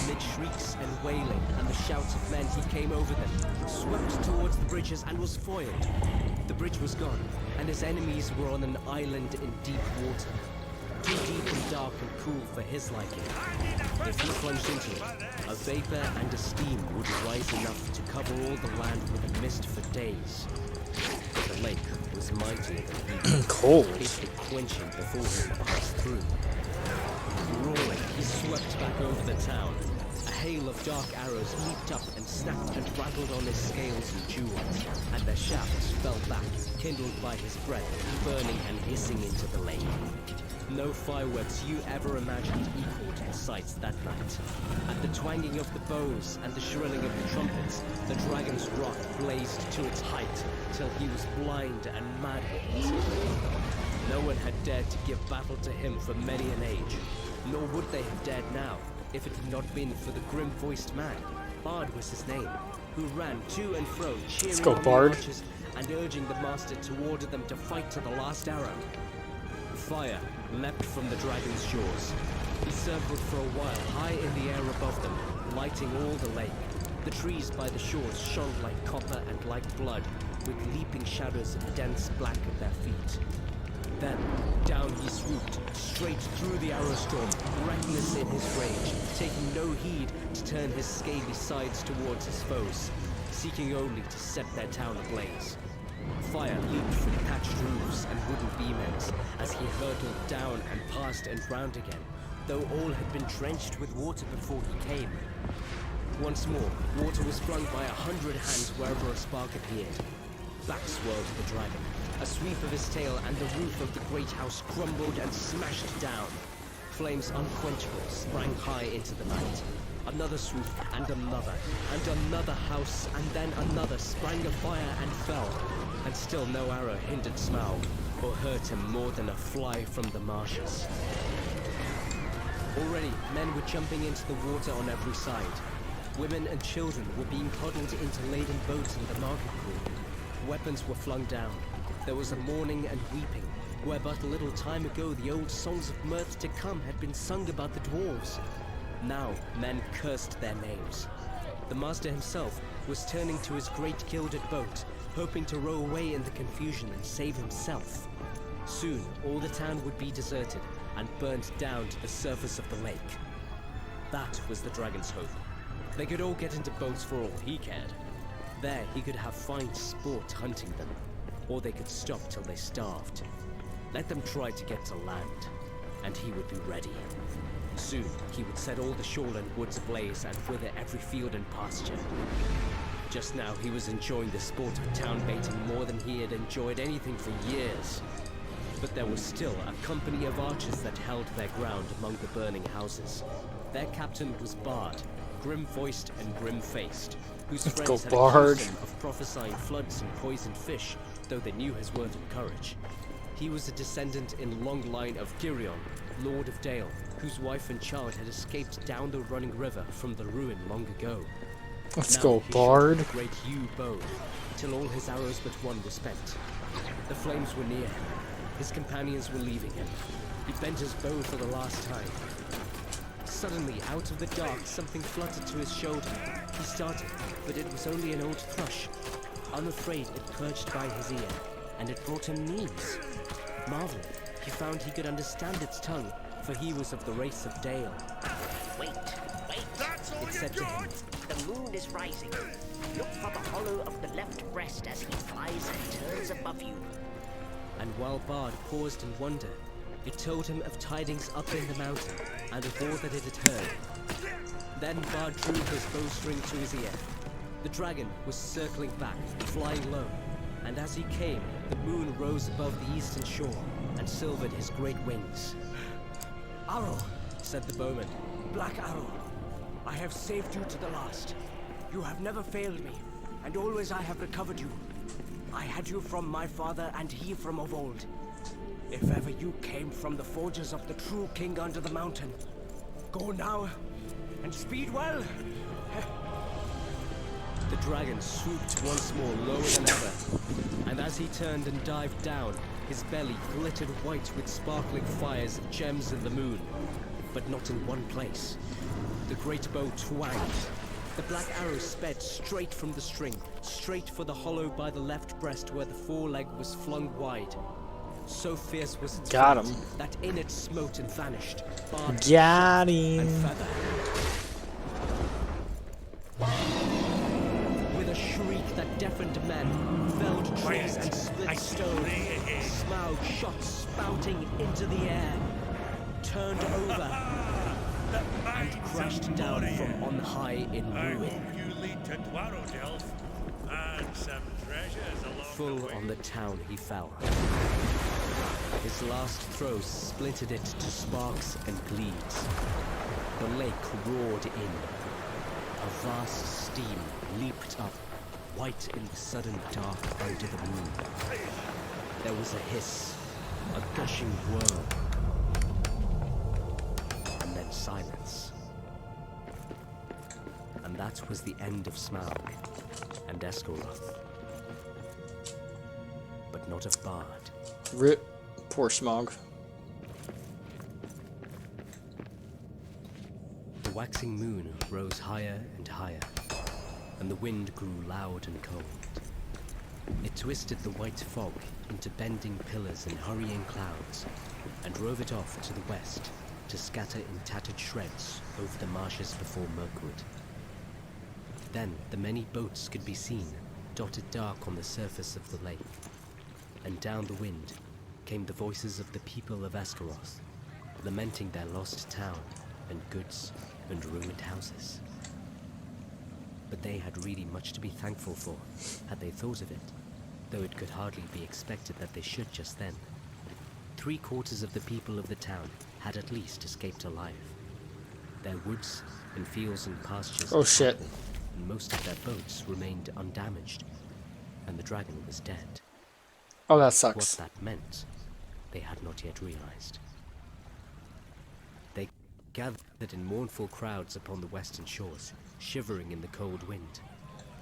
Amid shrieks and wailing and the shouts of men, he came over them, swept towards the bridges and was foiled. The bridge was gone, and his enemies were on an island in deep water. Too deep and dark and cool for his liking. If he plunged into it, a vapor and a steam would rise enough to cover all the land with a mist for days. The lake was mightier than he, Cold. capable of quenching before he passed through. Roaring, he swept back over the town. A hail of dark arrows leaped up and snapped and rattled on his scales and jewels, and their shafts fell back, kindled by his breath, burning and hissing into the lake. No fireworks you ever imagined equaled the sights that night. At the twanging of the bows and the shrilling of the trumpets, the dragon's wrath blazed to its height, till he was blind and mad with it. No one had dared to give battle to him for many an age, nor would they have dared now, if it had not been for the grim-voiced man. Bard was his name, who ran to and fro, cheering go, Oh, on the Bard. archers and urging the master to order them to fight to the last arrow. Fire leapt from the dragon's jaws. He circled for a while high in the air above them, lighting all the lake. The trees by the shores shone like copper and like blood, with leaping shadows of dense black at their feet. Then, down he swooped, straight through the arrow storm, reckless in his rage, taking no heed to turn his scaly sides towards his foes, seeking only to set their town ablaze. Fire leaped from thatched roofs and wooden beam ends as he hurtled down and past and round again, though all had been drenched with water before he came. Once more, water was flung by 100 hands wherever a spark appeared. back swirled the dragon. A sweep of his tail and the roof of the great house crumbled and smashed down. Flames unquenchable sprang high into the night. Another swoop and another house and then another sprang afire and fell. And still no arrow hindered Smaug or hurt him more than a fly from the marshes. Already, men were jumping into the water on every side. Women and children were being huddled into laden boats in the market pool. Weapons were flung down. There was a mourning and weeping, where but a little time ago the old songs of mirth to come had been sung about the dwarves. Now, men cursed their names. The master himself was turning to his great gilded boat, hoping to row away in the confusion and save himself. Soon, all the town would be deserted and burnt down to the surface of the lake. That was the dragon's hope. They could all get into boats for all he cared. There he could have fine sport hunting them, or they could stop till they starved. Let them try to get to land, and he would be ready. Soon he would set all the shoreland woods ablaze and wither every field and pasture. Just now he was enjoying the sport of town baiting more than he had enjoyed anything for years. But there was still a company of archers that held their ground among the burning houses. Their captain was Bard, grim-voiced and grim-faced, whose friends had accused him of prophesying floods and poisoned fish, though they knew his word of courage. He was a descendant in long line of Girion, Lord of Dale, whose wife and child had escaped down the running river from the ruin long ago. Let's Now go, he Bard. shot a great yew bow, till all his arrows but one were spent. The flames were near him. His companions were leaving him. He bent his bow for the last time. Suddenly, out of the dark, something fluttered to his shoulder. He started, but it was only an old thrush. Unafraid, it perched by his ear, and it brought him news. Marveling, he found he could understand its tongue, for he was of the race of Dale. Wait, It said to him, the moon is rising. Look for the hollow of the left breast as he flies and turns above you. and while Bard paused in wonder, it told him of tidings up in the mountain, and of all that it had heard. Then Bard drew his bowstring to his ear. The dragon was circling back, flying low, and as he came, the moon rose above the eastern shore and silvered his great wings. Arrow, Said the bowman, Black Arrow, I have saved you to the last. You have never failed me, and always I have recovered you. I had you from my father, and he from of old. If ever you came from the forges of the true king under the mountain, go now, and speed well. The dragon swooped once more lower than ever, and as he turned and dived down, his belly glittered white with sparkling fires and gems in the moon, but not in one place. The great bow twanged. The black arrow sped straight from the string, straight for the hollow by the left breast where the foreleg was flung wide. So fierce was its Got flight him. that in it smote and vanished, barbed Got and him. feather. With a shriek that deafened men, felled trees Quiet. and split I stone, spray ahead. Smaug shot spouting into the air, turned over, and crashed down from on high in I ruin. hope you lead to Dwarrow, and some treasures along Full the way. on the town he fell. His last throw splintered it to sparks and gleams. The lake roared in. A vast steam leaped up, white in the sudden dark under the moon. There was a hiss, a gushing whirl, and then silence. And that was the end of Smaug and Esgaroth. But not of Bard. Rip. Poor Smog. The waxing moon rose higher and higher, and the wind grew loud and cold. It twisted the white fog into bending pillars and hurrying clouds, and drove it off to the west to scatter in tattered shreds over the marshes before Mirkwood. Then the many boats could be seen, dotted dark on the surface of the lake, and down the wind came the voices of the people of Esgaroth, lamenting their lost town and goods and ruined houses. But they had really much to be thankful for, had they thought of it. though it could hardly be expected that they should just then. 3/4 of the people of the town had at least escaped alive. Their woods and fields and pastures, Oh shit. and most of their boats remained undamaged, and the dragon was dead. Oh, that What sucks. that meant, they had not yet realized. They gathered in mournful crowds upon the western shores, shivering in the cold wind.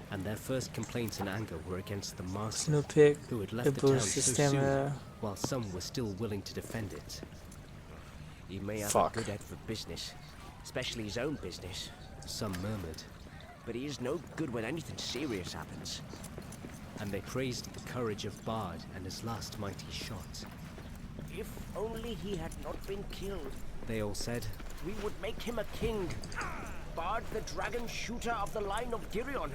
And their first complaints and anger were against the master, No pick. who had It left the town boosts so the soon, stamina. while some were still willing to defend it. He may have Fuck. a good head for business, especially his own business. Some murmured, But he is no good when anything serious happens. and they praised the courage of Bard and his last mighty shot. If only he had not been killed, They all said, we would make him a king. Bard the dragon shooter of the line of Girion.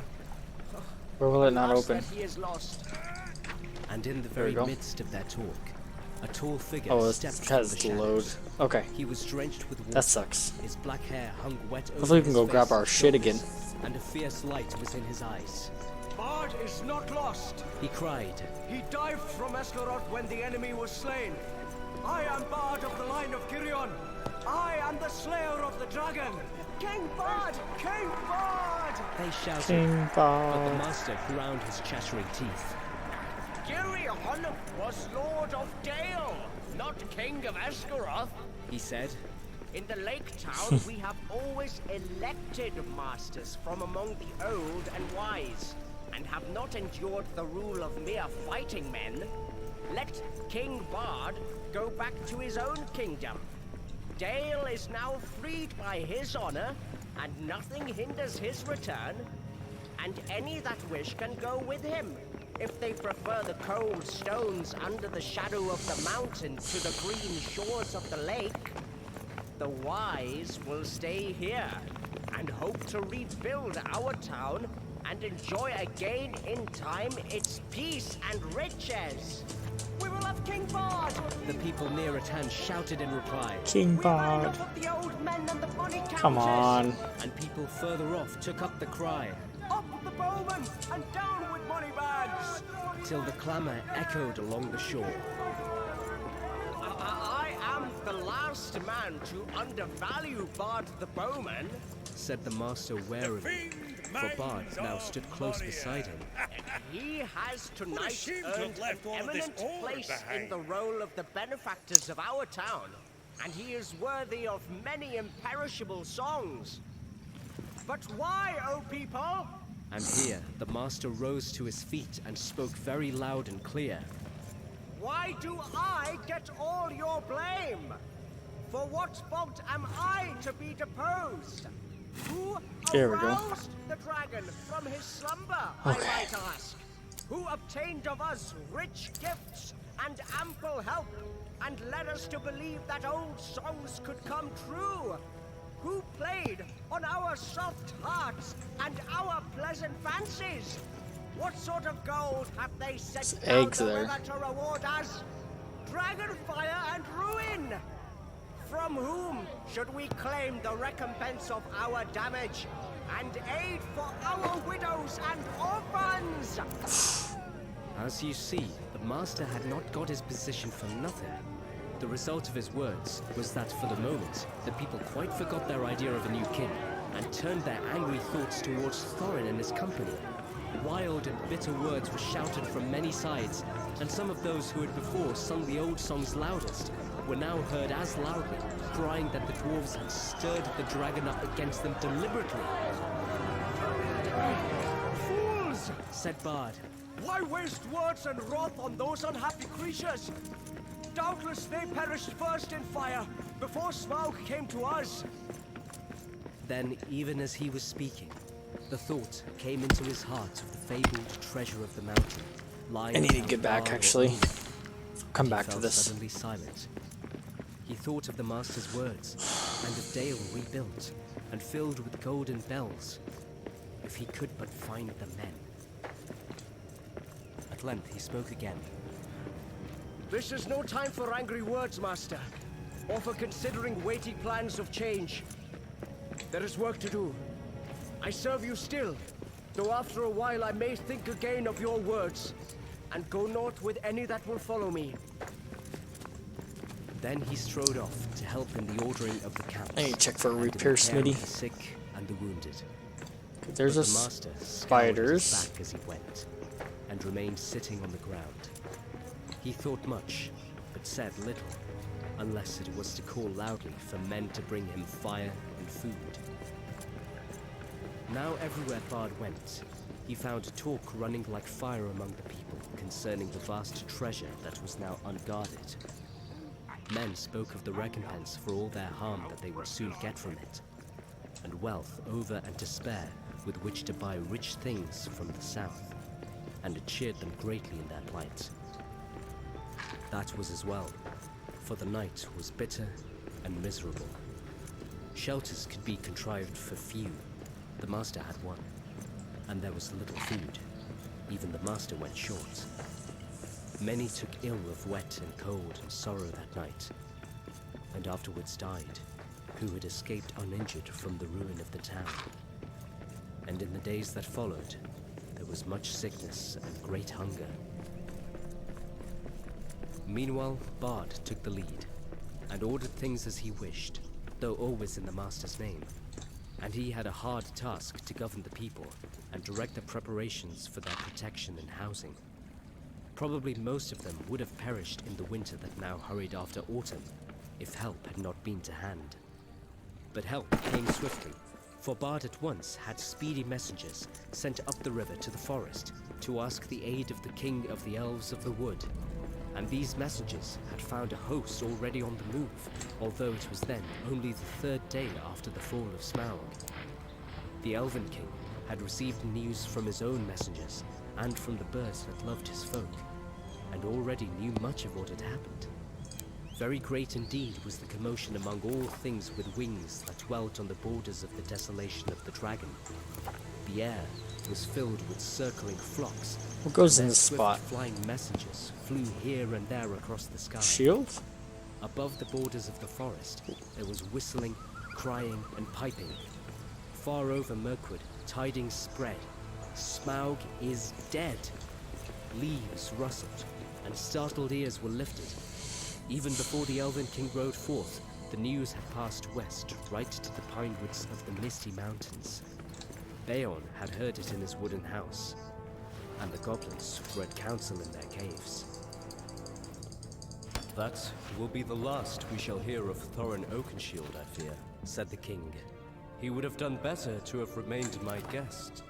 Where will it not Last open? that he is lost. and in the There we very go. midst of their talk, a tall figure Oh, it's stepped from because the it's load. shadows. Okay, He was drenched with water. that sucks. His black hair hung wet over Hopefully we can his go grab face our and shit shoulders, again. and a fierce light was in his eyes. Bard is not lost. He cried, He dived from Esgaroth when the enemy was slain. I am Bard of the line of Girion. I am the slayer of the dragon. King Bard! King Bard! They shouted, King but the Bard. master ground his chattering teeth. Girion was Lord of Dale, not King of Esgaroth. He said, In the Lake Town, we have always elected masters from among the old and wise, and have not endured the rule of mere fighting men. Let King Bard go back to his own kingdom. Dale is now freed by his honor, and nothing hinders his return. And any that wish can go with him, if they prefer the cold stones under the shadow of the mountain to the green shores of the lake. The wise will stay here, and hope to rebuild our town, and enjoy again in time its peace and riches. We will have King Bard! the people near at hand shouted in reply, King We will Bard. look at the old men and the bonny countess. Come on. and people further off took up the cry, Up the bowmen and down with money bags. till the clamour echoed along the shore. I am the last man to undervalue Bard the bowman. Said the master warily, for Bard now stood close beside him. He has tonight shame to have earned an left all of this eminent ore place behind. in the role of the benefactors of our town, and he is worthy of many imperishable songs. But why, O people? And here the master rose to his feet and spoke very loud and clear. Why do I get all your blame? For what fault am I to be deposed? Who Here we go. aroused the dragon from his slumber, I might ask? Who obtained of us rich gifts and ample help, and led us to believe that old songs could come true? Who played on our soft hearts and our pleasant fancies? What sort of gold have they set down eggs the there. river to reward us? Dragonfire and ruin! From whom should we claim the recompense of our damage and aid for our widows and orphans? As you see, the master had not got his position for nothing. The result of his words was that for the moment, the people quite forgot their idea of a new king and turned their angry thoughts towards Thorin and his company. Wild and bitter words were shouted from many sides, and some of those who had before sung the old songs loudest were now heard as loudly, crying that the dwarves had stirred the dragon up against them deliberately. Fools! Said Bard, Why waste words and wrath on those unhappy creatures? Doubtless they perished first in fire, before Smaug came to us. Then, even as he was speaking, the thought came into his heart of the fabled treasure of the mountain, lying I need to down get back, far actually. below. Come He back to fell this. suddenly silent. He thought of the master's words, and of Dale rebuilt, and filled with golden bells. If he could but find the men. At length he spoke again. This is no time for angry words, Master, or for considering weighty plans of change. There is work to do. I serve you still, though after a while I may think again of your words. and go north with any that will follow me. Then he strode off to help in the ordering of the camps. I need to check for a and in the repair, care of Smitty. the sick and the wounded. There's But a the master scowled at his spiders. back as he went, and remained sitting on the ground. He thought much, but said little, unless it was to call loudly for men to bring him fire and food. Now everywhere Bard went, he found talk running like fire among the people concerning the vast treasure that was now unguarded. Men spoke of the recompense for all their harm that they would soon get from it, and wealth over and to spare with which to buy rich things from the south, and it cheered them greatly in their plight. That was as well, for the night was bitter and miserable. Shelters could be contrived for few. The master had one, and there was little food. Even the master went short. Many took ill of wet and cold and sorrow that night, and afterwards died, who had escaped uninjured from the ruin of the town. And in the days that followed, there was much sickness and great hunger. Meanwhile, Bard took the lead, and ordered things as he wished, though always in the master's name. And he had a hard task to govern the people and direct the preparations for their protection and housing. Probably most of them would have perished in the winter that now hurried after autumn, if help had not been to hand. But help came swiftly, for Bard at once had speedy messengers sent up the river to the forest to ask the aid of the king of the elves of the wood. And these messengers had found a host already on the move, although it was then only the third day after the fall of Smaug. The Elven King had received news from his own messengers and from the birds that loved his folk, and already knew much of what had happened. Very great indeed was the commotion among all things with wings that dwelt on the borders of the desolation of the dragon. The air was filled with circling flocks. What goes in Their this swift spot? flying messengers flew here and there across the sky. Shield? Above the borders of the forest, there was whistling, crying, and piping. Far over Mirkwood, tidings spread. Smaug is dead. Leaves rustled, and startled ears were lifted. Even before the Elven King rode forth, the news had passed west, right to the pinewoods of the Misty Mountains. Beorn had heard it in his wooden house, and the goblins were at council in their caves. That will be the last we shall hear of Thorin Oakenshield, I fear, said the king. He would have done better to have remained my guest.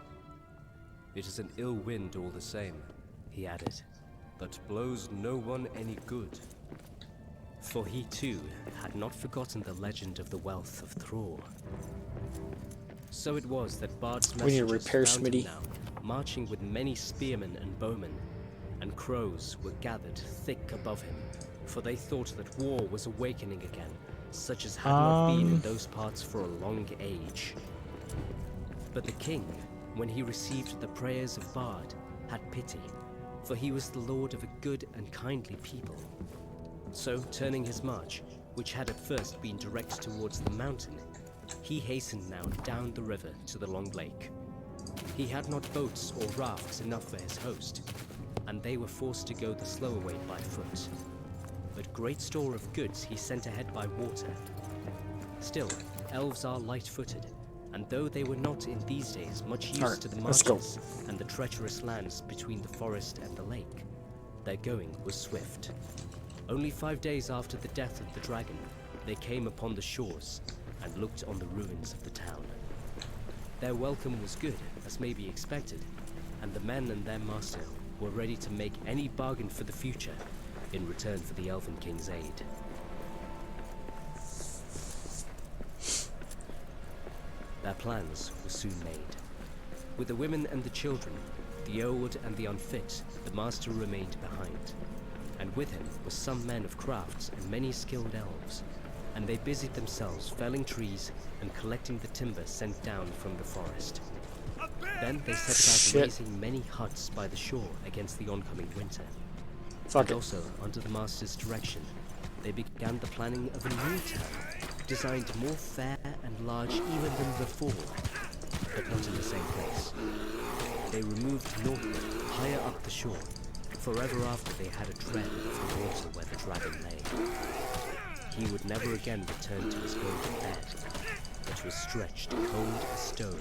It is an ill wind all the same, he added, that blows no one any good. For he too had not forgotten the legend of the wealth of Thror. So it was that Bard's We need to messengers repair found him Smitty. now, marching with many spearmen and bowmen, and crows were gathered thick above him, for they thought that war was awakening again, such as had not been in those parts for a long age. But the king, when he received the prayers of Bard, had pity, for he was the lord of a good and kindly people. So, turning his march, which had at first been direct towards the mountain, he hastened now down the river to the long lake. He had not boats or rafts enough for his host, and they were forced to go the slower way by foot. But great store of goods he sent ahead by water. Still, elves are light-footed, and though they were not in these days much used Alright, to the let's go. marshes and the treacherous lands between the forest and the lake, their going was swift. Only 5 days after the death of the dragon, they came upon the shores and looked on the ruins of the town. Their welcome was good, as may be expected, and the men and their master were ready to make any bargain for the future in return for the Elven King's aid. Their plans were soon made. With the women and the children, the old and the unfit, the master remained behind. And with him were some men of crafts and many skilled elves, and they busied themselves felling trees and collecting the timber sent down from the forest. Then they set about raising many huts by the shore against the oncoming winter. Fuck And it. also, under the master's direction, they began the planning of a new town, designed more fair and large even than before, but not in the same place. They removed northward, higher up the shore, forever after they had a dread of the water where the dragon lay. He would never again return to his golden bed, which was stretched cold as stone,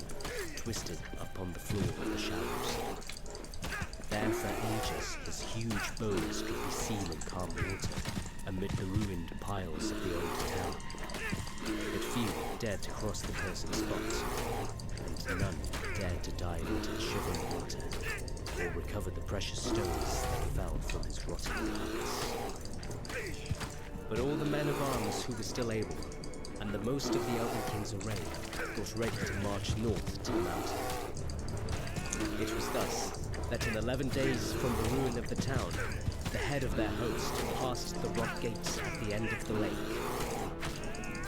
twisted upon the floor of the shallows. There for ages his huge bones could be seen in calm water, amid the ruined piles of the old town. But few dared to cross the cursed spot, and none dared to dive into the shivering water, or recover the precious stones that fell from his rotting carcass. But all the men of arms who were still able, and the most of the Elven King's array, was ready to march north to the mountain. It was thus that in 11 days from the ruin of the town, the head of their host passed the rock gates at the end of the lake,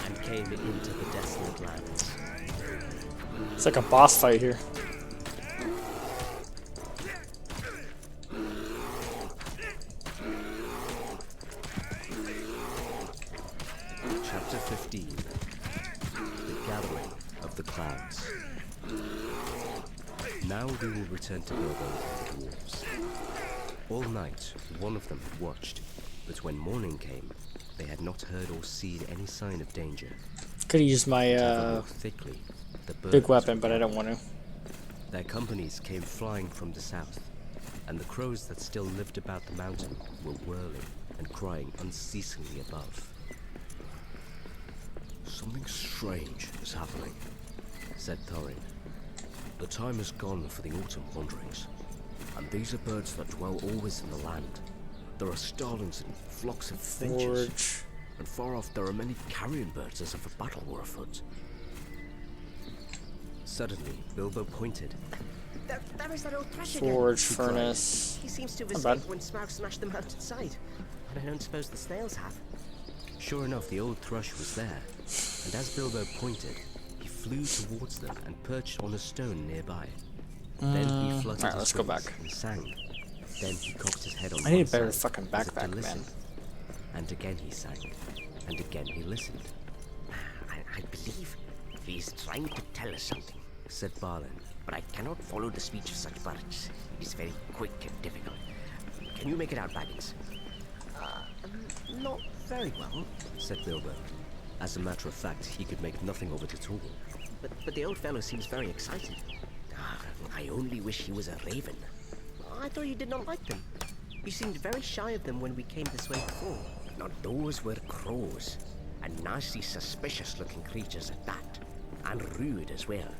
and came into the desolate lands. It's like a boss fight here. Chapter 15. The Gathering of the Clouds. Now we will return to Bilbo and the dwarves. All night, one of them had watched, but when morning came, they had not heard or seen any sign of danger. Could have used my thickly, the big birds weapon, but I don't want to. Their companies came flying from the south, and the crows that still lived about the mountain were whirling and crying unceasingly above. Something strange is happening, said Thorin. The time is gone for the autumn wanderings, and these are birds that dwell always in the land. There are starlings and flocks of finches, Forge. and far off there are many carrion birds as if a battle were afoot. Suddenly, Bilbo pointed. There is that old thrush again. Forge furnace. He seems to have Not bad. escaped when Smaug smashed the mountainside. But I don't suppose the snails have. Sure enough, the old thrush was there, and as Bilbo pointed, he flew towards them and perched on a stone nearby. Then he fluttered Alright, his let's go wings back. and sang. Then he cocked his head on I need a one better side, fucking as if to backpack, listen. man. And again he sang, and again he listened. I believe he is trying to tell us something, said Balin. but I cannot follow the speech of such birds. It is very quick and difficult. Can you make it out, Baggins? Not very well. Said Bilbo. As a matter of fact, he could make nothing of it at all. But the old fellow seems very excited. I only wish he was a raven. I thought you did not like them. You seemed very shy of them when we came this way before. Now those were crows, and nasty, suspicious-looking creatures at that, and rude as well.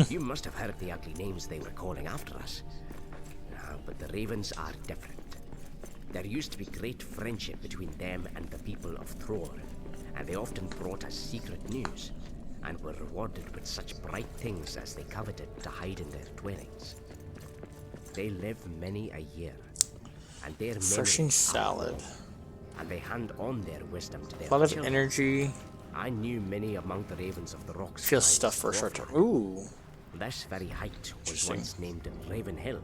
You must have heard the ugly names they were calling after us. But the ravens are different. There used to be great friendship between them and the people of Thror, and they often brought us secret news, and were rewarded with such bright things as they coveted to hide in their dwellings. They live many a year, and their Refreshing memories are salad. long, and they hand on their wisdom to their A lot of children. energy. I knew many among the ravens of the rocks. Feels climbed stuff for a short time. Dwarf. Ooh. This very height was Interesting. once named Raven Hill,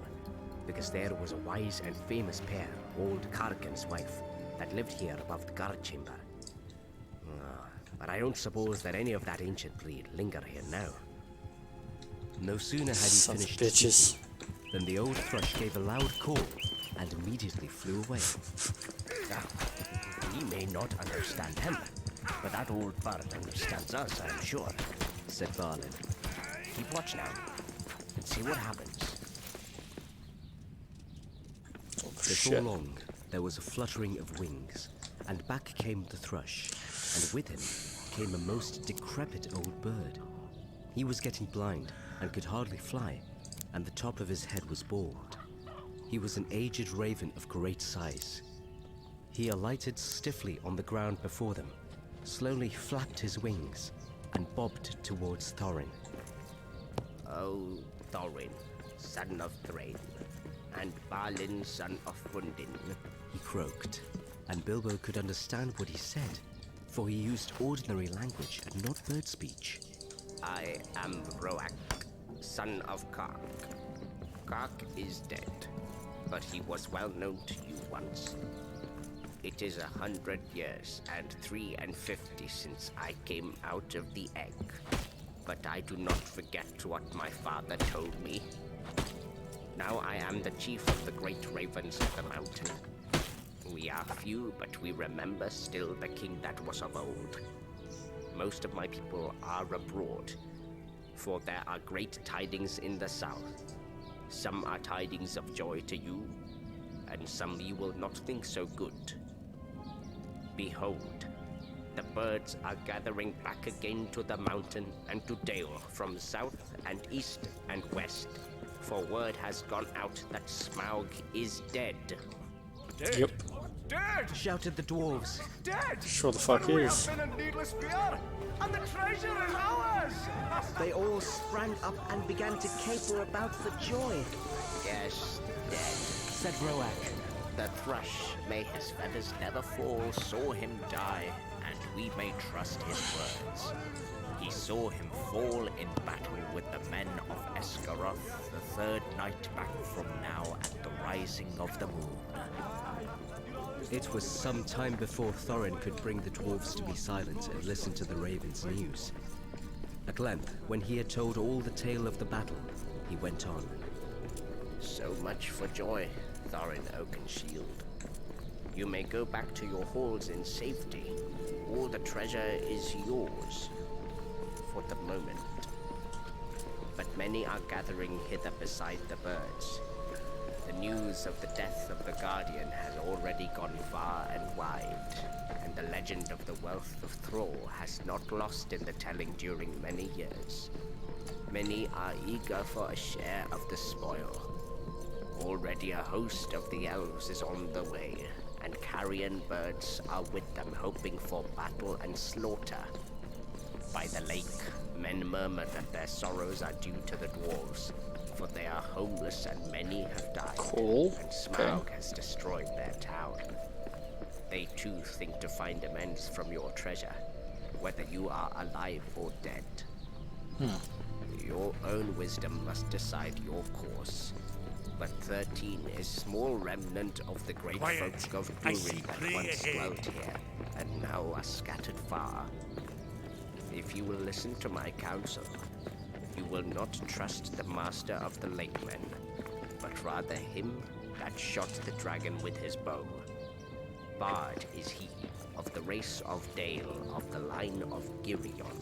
because there was a wise and famous pair, old Karkin's wife, that lived here above the guard chamber. But I don't suppose that any of that ancient breed linger here now. No sooner had he Sons of finished bitches. speaking than the old thrush gave a loud call and immediately flew away. We may not understand him, but that old bird understands us, I'm sure, said Balin. Keep watch now, and see what happens. Before Shit. long, there was a fluttering of wings, and back came the thrush, and with him came a most decrepit old bird. He was getting blind and could hardly fly, and the top of his head was bald. He was an aged raven of great size. He alighted stiffly on the ground before them, slowly flapped his wings, and bobbed towards Thorin. Oh, Thorin, son of Thrain, and Balin, son of Fundin. He croaked, and Bilbo could understand what he said, for he used ordinary language and not bird speech. I am Roak, son of Kark. Kark is dead, but he was well known to you once. It is 100 years and 53 since I came out of the egg, but I do not forget what my father told me. Now I am the chief of the great ravens of the mountain. We are few, but we remember still the king that was of old. Most of my people are abroad, for there are great tidings in the south. Some are tidings of joy to you, and some you will not think so good. Behold, the birds are gathering back again to the mountain and to dale from south and east and west. For word has gone out that Smaug is dead. Dead? Yep. Dead! Shouted the dwarves. Dead! Sure the fuck We is. have been a needless fear, and the treasure is ours! They all sprang up and began to caper about for joy. Yes, dead, Said Roak. the thrush, may his feathers never fall, saw him die, and we may trust his words. He saw him fall in battle with the men of Esgaroth, the third night back from now at the rising of the moon. It was some time before Thorin could bring the dwarves to be silent and listen to the raven's news. At length, when he had told all the tale of the battle, he went on. So much for joy, Thorin Oakenshield. You may go back to your halls in safety. All the treasure is yours, for the moment. But many are gathering hither beside the birds. The news of the death of the Guardian has already gone far and wide, and the legend of the wealth of Thrall has not lost in the telling during many years. Many are eager for a share of the spoil. Already a host of the elves is on the way, and carrion birds are with them hoping for battle and slaughter. By the lake, men murmur that their sorrows are due to the dwarves, for they are homeless and many have died. Cool. And Smaug has destroyed their town. They too think to find amends from your treasure, whether you are alive or dead. Your own wisdom must decide your course. But 13 is small remnant of the great Quiet. folk of I see Durin that prey once ahead. dwelt here, and now are scattered far. If you will listen to my counsel, you will not trust the master of the Lakemen, but rather him that shot the dragon with his bow. Bard is he, of the race of Dale, of the line of Girion.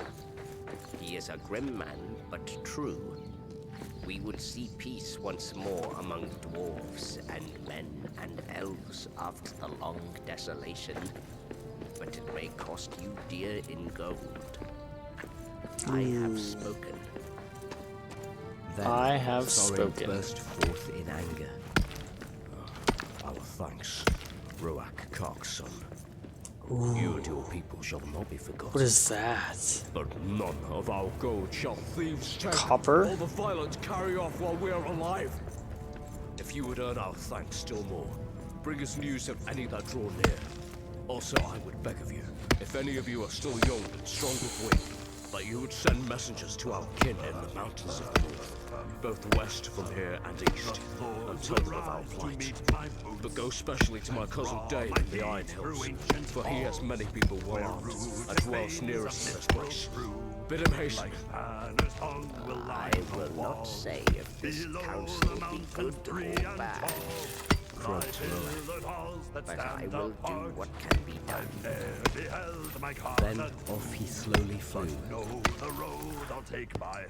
He is a grim man, but true. We would see peace once more among dwarves and men and elves after the long desolation, but it may cost you dear in gold. I have spoken. Then I have Thorin spoken. burst forth in anger. Our thanks, Roak Coxon. You and your people shall not be forgotten. What is that? But none of our gold shall thieves take, Copper? or the violent carry off while we are alive. If you would earn our thanks still more, bring us news of any that draw near. Also, I would beg of you, if any of you are still young and strong of wing, that you would send messengers to our kin in the mountains of the north, both west from here and east, and tell them of our plight. But go specially to my cousin Dave in the Iron Hills, for he has many people well armed, and dwells nearest to this place. Bid him hasten. I will not say if this counsel be good or bad, Croaked Roak. but I will do what can be done. Then off he slowly flew.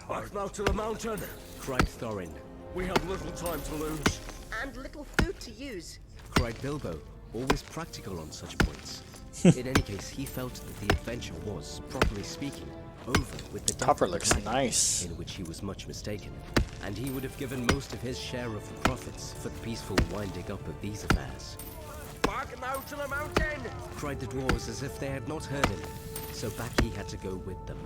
Back now to the mountain! Cried Thorin. We have little time to lose. And little food to use. Cried Bilbo, always practical on such points. In any case, he felt that the adventure was, properly speaking, over with the death Copper of the looks dragon, nice. in which he was much mistaken, and he would have given most of his share of the profits for the peaceful winding up of these affairs. Back now to the mountain! Cried the dwarves as if they had not heard him, so back he had to go with them.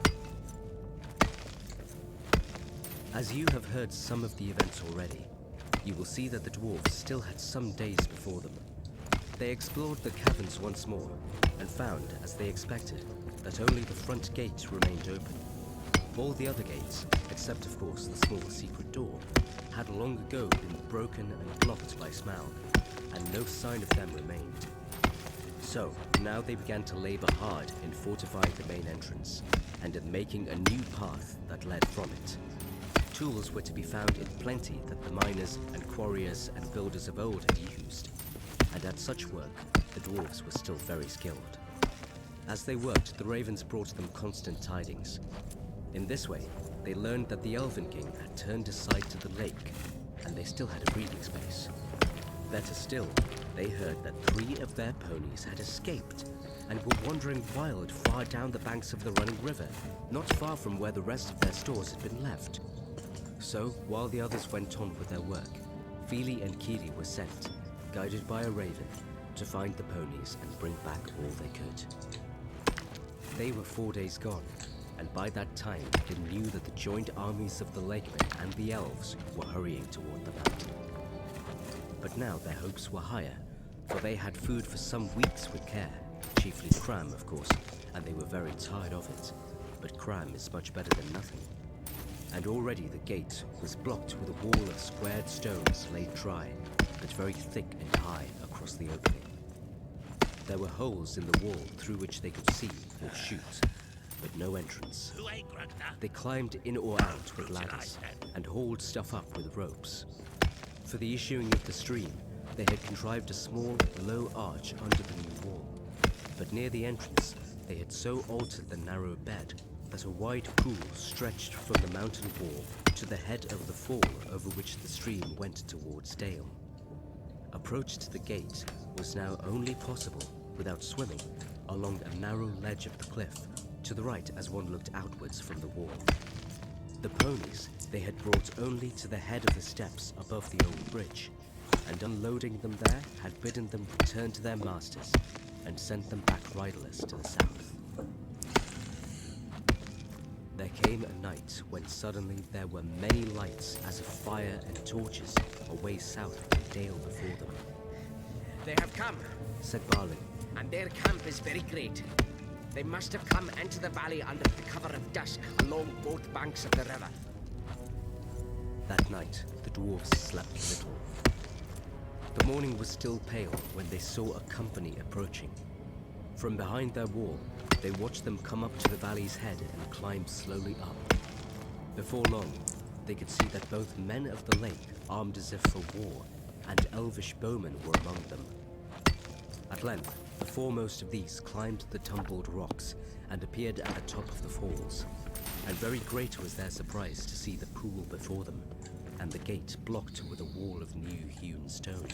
As you have heard some of the events already, you will see that the dwarves still had some days before them. They explored the caverns once more, and found, as they expected, that only the front gate remained open. All the other gates, except of course the small secret door, had long ago been broken and blocked by Smaug, and no sign of them remained. So, now they began to labor hard in fortifying the main entrance, and in making a new path that led from it. Tools were to be found in plenty that the miners and quarriers and builders of old had used, and at such work the dwarves were still very skilled. As they worked, the ravens brought them constant tidings. In this way, they learned that the Elven King had turned aside to the lake, and they still had a breathing space. Better still, they heard that 3 of their ponies had escaped and were wandering wild far down the banks of the running river, not far from where the rest of their stores had been left. So, while the others went on with their work, Feely and Kiri were sent, guided by a raven, to find the ponies and bring back all they could. They were 4 days gone, and by that time they knew that the joined armies of the Lakemen and the Elves were hurrying toward the mountain. But now their hopes were higher, for they had food for some weeks with care, chiefly cram, of course, and they were very tired of it. But cram is much better than nothing. And already the gate was blocked with a wall of squared stones laid dry, but very thick and high across the opening. There were holes in the wall through which they could see or shoot, but no entrance. They climbed in or out with ladders and hauled stuff up with ropes. For the issuing of the stream, they had contrived a small, low arch under the new wall. But near the entrance, they had so altered the narrow bed that a wide pool stretched from the mountain wall to the head of the fall over which the stream went towards Dale. Approach to the gate was now only possible, without swimming, along a narrow ledge of the cliff, to the right as one looked outwards from the wall. The ponies they had brought only to the head of the steps above the old bridge, and unloading them there had bidden them return to their masters, and sent them back riderless to the south. There came a night when suddenly there were many lights as of fire and torches away south of Dale before them. They have come, Said Balin. and their camp is very great. They must have come into the valley under the cover of dusk along both banks of the river. That night, the dwarves slept little. The morning was still pale when they saw a company approaching. From behind their wall, they watched them come up to the valley's head and climb slowly up. Before long, they could see that both men of the lake, armed as if for war, and elvish bowmen were among them. At length, the foremost of these climbed the tumbled rocks and appeared at the top of the falls, and very great was their surprise to see the pool before them, and the gate blocked with a wall of new hewn stone.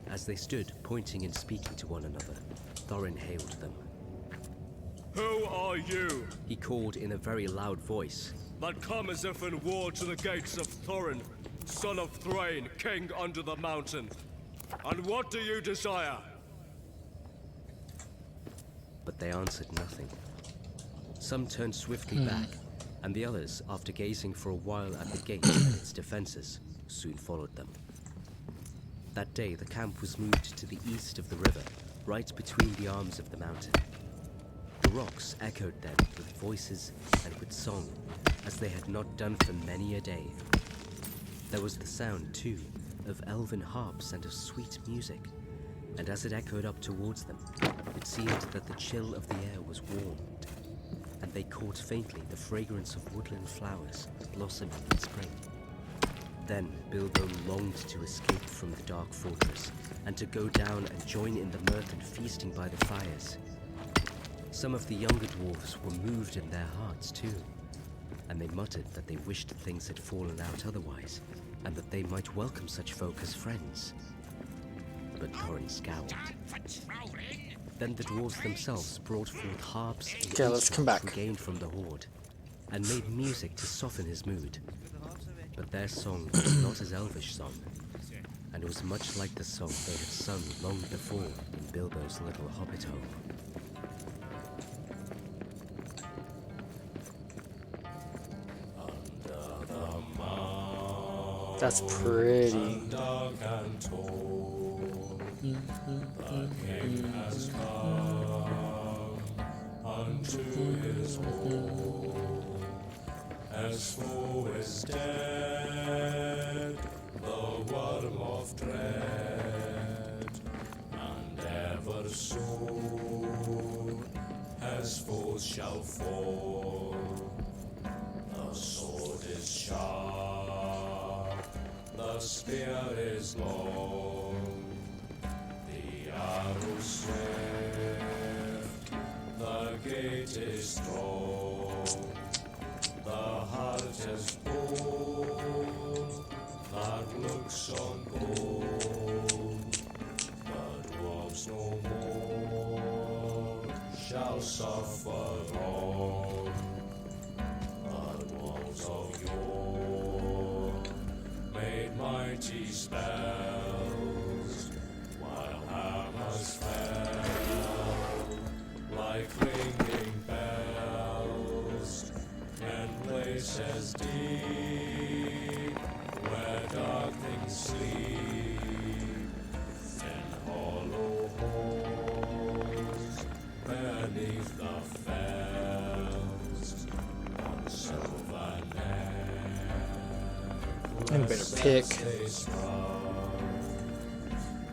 As they stood, pointing and speaking to one another, Thorin hailed them. Who are you He called in a very loud voice, that come as if in war to the gates of Thorin, son of Thrain, king under the mountain? And what do you desire? but they answered nothing. Some turned swiftly back, and the others, after gazing for a while at the gate and its defenses, soon followed them. That day the camp was moved to the east of the river, right between the arms of the mountain. The rocks echoed them with voices and with song, as they had not done for many a day. There was the sound, too, of elven harps and of sweet music, and as it echoed up towards them, it seemed that the chill of the air was warmed, and they caught faintly the fragrance of woodland flowers blossoming in spring. Then Bilbo longed to escape from the dark fortress, and to go down and join in the mirth and feasting by the fires. Some of the younger dwarves were moved in their hearts too, and they muttered that they wished things had fallen out otherwise, and that they might welcome such folk as friends. But Thorin scowled. Then the dwarves themselves brought forth harps and Okay, let's come back. gained from the hoard, and made music to soften his mood. But their song was not his elvish song, and it was much like the song they had sung long before in Bilbo's little hobbit home. That's pretty. Dark and tall, the king has come unto his hall. As foe is dead, the worm of dread, and ever so, as foes shall fall, the sword is sharp, the spear is long, the arrow swift, the gate is strong, the heart is bold, that looks on gold, but dwarves no more shall suffer wrong. The dwarves of yore made mighty spells, while hammers fell like ringing bells, and places deep where dark things sleep, in hollow holes beneath the fells, on silver I better pick. they sprung,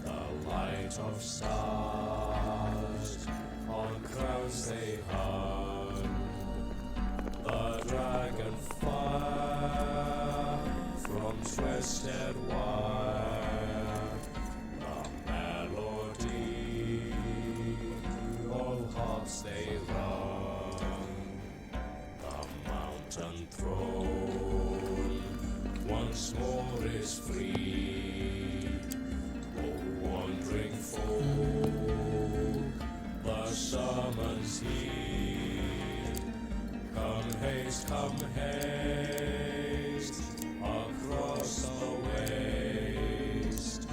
the light of stars, on crowns they hung, the dragon fire from twisted wire, the melody, all hearts they rung, the mountain throne once more is free. Oh, wandering folk, the summons heed. Come haste, across the waste.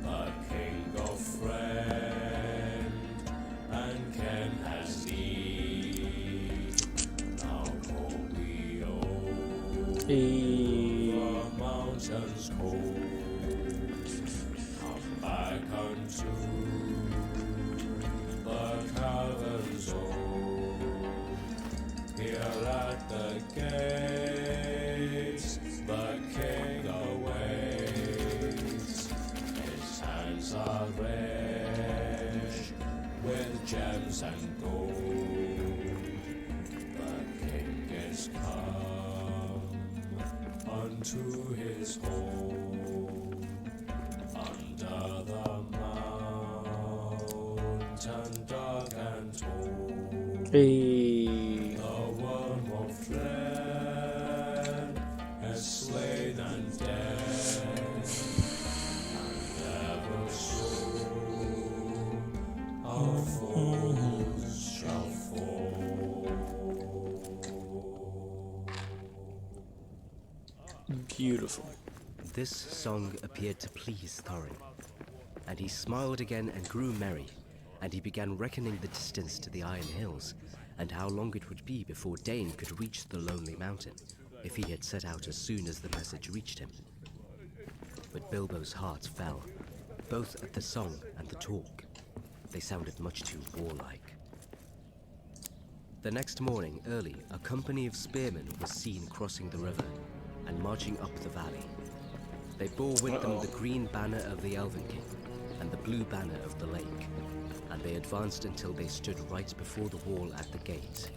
The king of friend and ken has need. Now call we old. The mountains cold, come back unto the caverns old. Here at the gates, the king awaits. His hands are rich with gems and gold. The king is come unto his home, under the mountain dark and tall. Hey. The worm of dread has slain and dead, and ever so our foes shall fall. Beautiful. This song appeared to please Thorin, and he smiled again and grew merry, and he began reckoning the distance to the Iron Hills, and how long it would be before Dane could reach the Lonely Mountain, if he had set out as soon as the message reached him. But Bilbo's heart fell, both at the song and the talk. They sounded much too warlike. The next morning, early, a company of spearmen was seen crossing the river and marching up the valley. They bore with them the green banner of the Elven King and the blue banner of the lake, and they advanced until they stood right before the wall at the gate.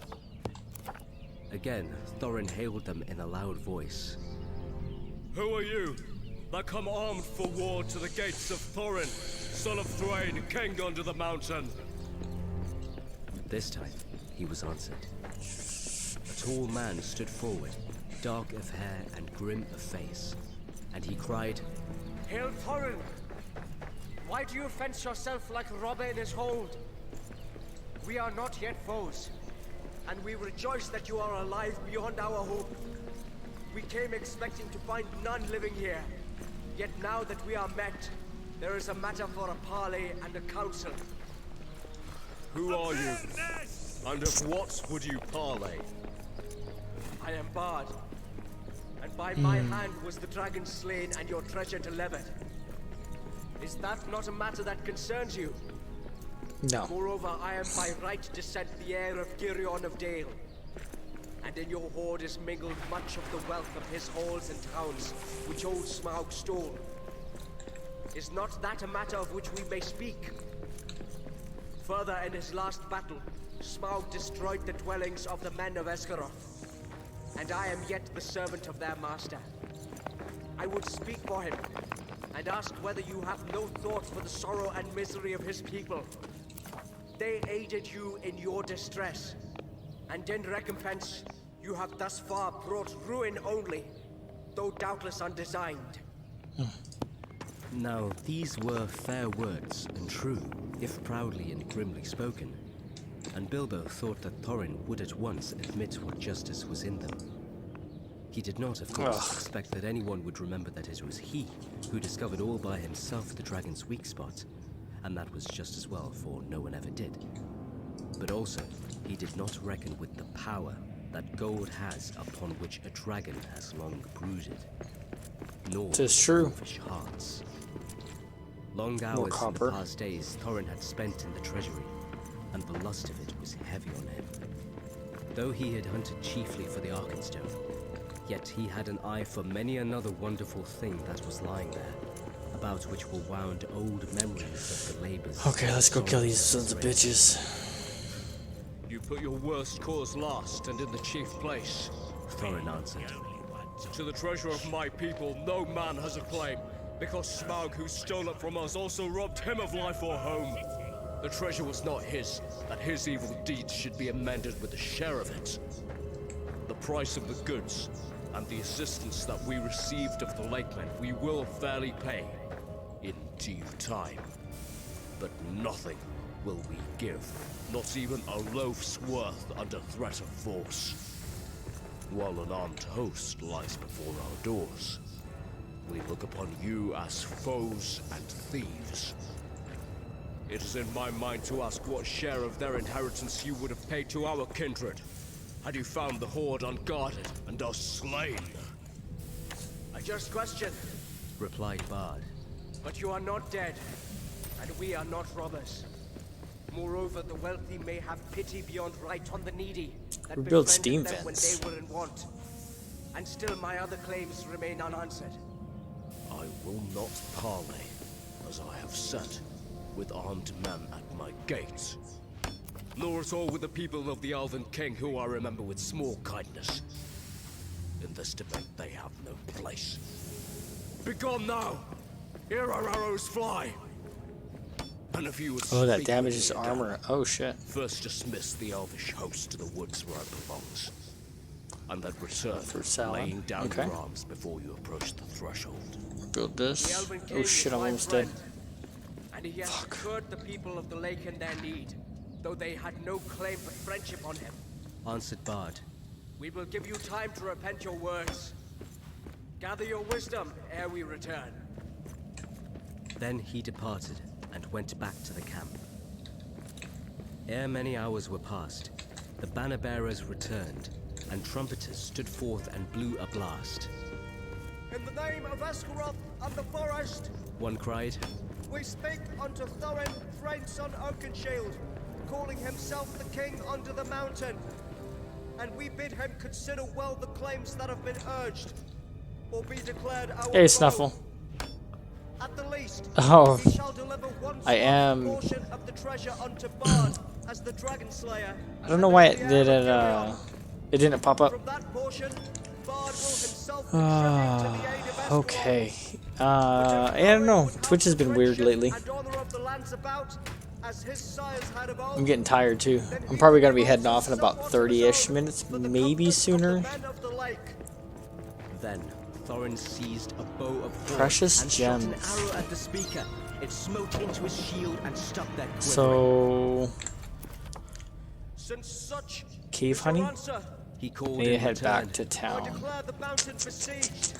Again, Thorin hailed them in a loud voice. Who are you that come armed for war to the gates of Thorin, son of Thwain, king under the mountain? This time, he was answered. A tall man stood forward, dark of hair and grim of face, and he cried, Hail Thorin! Why do you fence yourself like a robber in his hold? We are not yet foes, and we rejoice that you are alive beyond our hope. We came expecting to find none living here, yet now that we are met, there is a matter for a parley and a council. Who are you? And of what would you parley? I am Bard, and by my hand was the dragon slain and your treasure delivered. Is that not a matter that concerns you? No. Moreover, I am by right descent the heir of Girion of Dale, and in your hoard is mingled much of the wealth of his halls and towns, which old Smaug stole. Is not that a matter of which we may speak? Further, in his last battle, Smaug destroyed the dwellings of the men of Esgaroth. and I am yet the servant of their master. I would speak for him, and ask whether you have no thought for the sorrow and misery of his people. They aided you in your distress, and in recompense, you have thus far brought ruin only, though doubtless undesigned. Now, these were fair words and true, if proudly and grimly spoken, and Bilbo thought that Thorin would at once admit what justice was in them. He did not, of course, expect that anyone would remember that it was he who discovered all by himself the dragon's weak spot, and that was just as well, for no one ever did. But also, he did not reckon with the power that gold has upon which a dragon has long brooded. Nor 'Tis true. selfish hearts. Long hours in the past days Thorin had spent in the treasury, and the lust of it was heavy on him. Though he had hunted chiefly for the Arkenstone, yet he had an eye for many another wonderful thing that was lying there, about which were wound old memories of the labors. Okay, let's go kill these sons of bitches. You put your worst cause last and in the chief place, Thorin answered. To the treasure of my people, no man has a claim, because Smaug, who stole it from us, also robbed him of life or home. The treasure was not his, that his evil deeds should be amended with a share of it. The price of the goods, and the assistance that we received of the Lakemen, we will fairly pay, in due time. But nothing will we give, not even a loaf's worth under threat of force. While an armed host lies before our doors, we look upon you as foes and thieves. It is in my mind to ask what share of their inheritance you would have paid to our kindred, had you found the horde unguarded and us slain. A just question, Replied Bard. but you are not dead, and we are not robbers. Moreover, the wealthy may have pity beyond right on the needy that Rebuild befriended steam them when vents. they were in want. And still my other claims remain unanswered. I will not parley, as I have said, with armed men at my gates. Nor at all with the people of the Elven King, who I remember with small kindness. In this debate they have no place. Begone now! Here our arrows fly! And if you would Oh, that speak damages with me armor. again, Oh shit. first dismiss the elvish host to the woods where it belongs. And then return, For Salad. laying down Okay. your arms before you approach the threshold. Build The this. Elven King Oh is shit, I'm my almost dead. friend, and he has secured the people of the lake in their need, though they had no claim but friendship on him. Answered Bard. We will give you time to repent your words. Gather your wisdom ere we return. Then he departed and went back to the camp. Ere many hours were past, the banner bearers returned, and trumpeters stood forth and blew a blast. In the name of Esgaroth and the forest, One cried, we speak unto Thorin, Thrain's son Oakenshield, calling himself the king under the mountain. And we bid him consider well the claims that have been urged, or be declared our Hey, foe. Snuffle. At the least, Oh, he shall deliver one I am- portion of the treasure unto Bard as the Dragon Slayer. I don't know why it didn't it didn't pop up. From that portion, Bard will himself contribute to the aid of Esgaroth. Okay. I don't know. Twitch has been weird lately. And honor of the lands about, as his sires had of old. I'm getting tired too. I'm probably gonna be heading off in about 30-ish minutes, maybe sooner. Then Thorin seized a bow of horn Precious and shot an gems. arrow at the speaker. It smote into his shield and stuck there quivering. So, Since such cave is honey? your answer, He called Need to in head back return. to I town. declare the mountain besieged.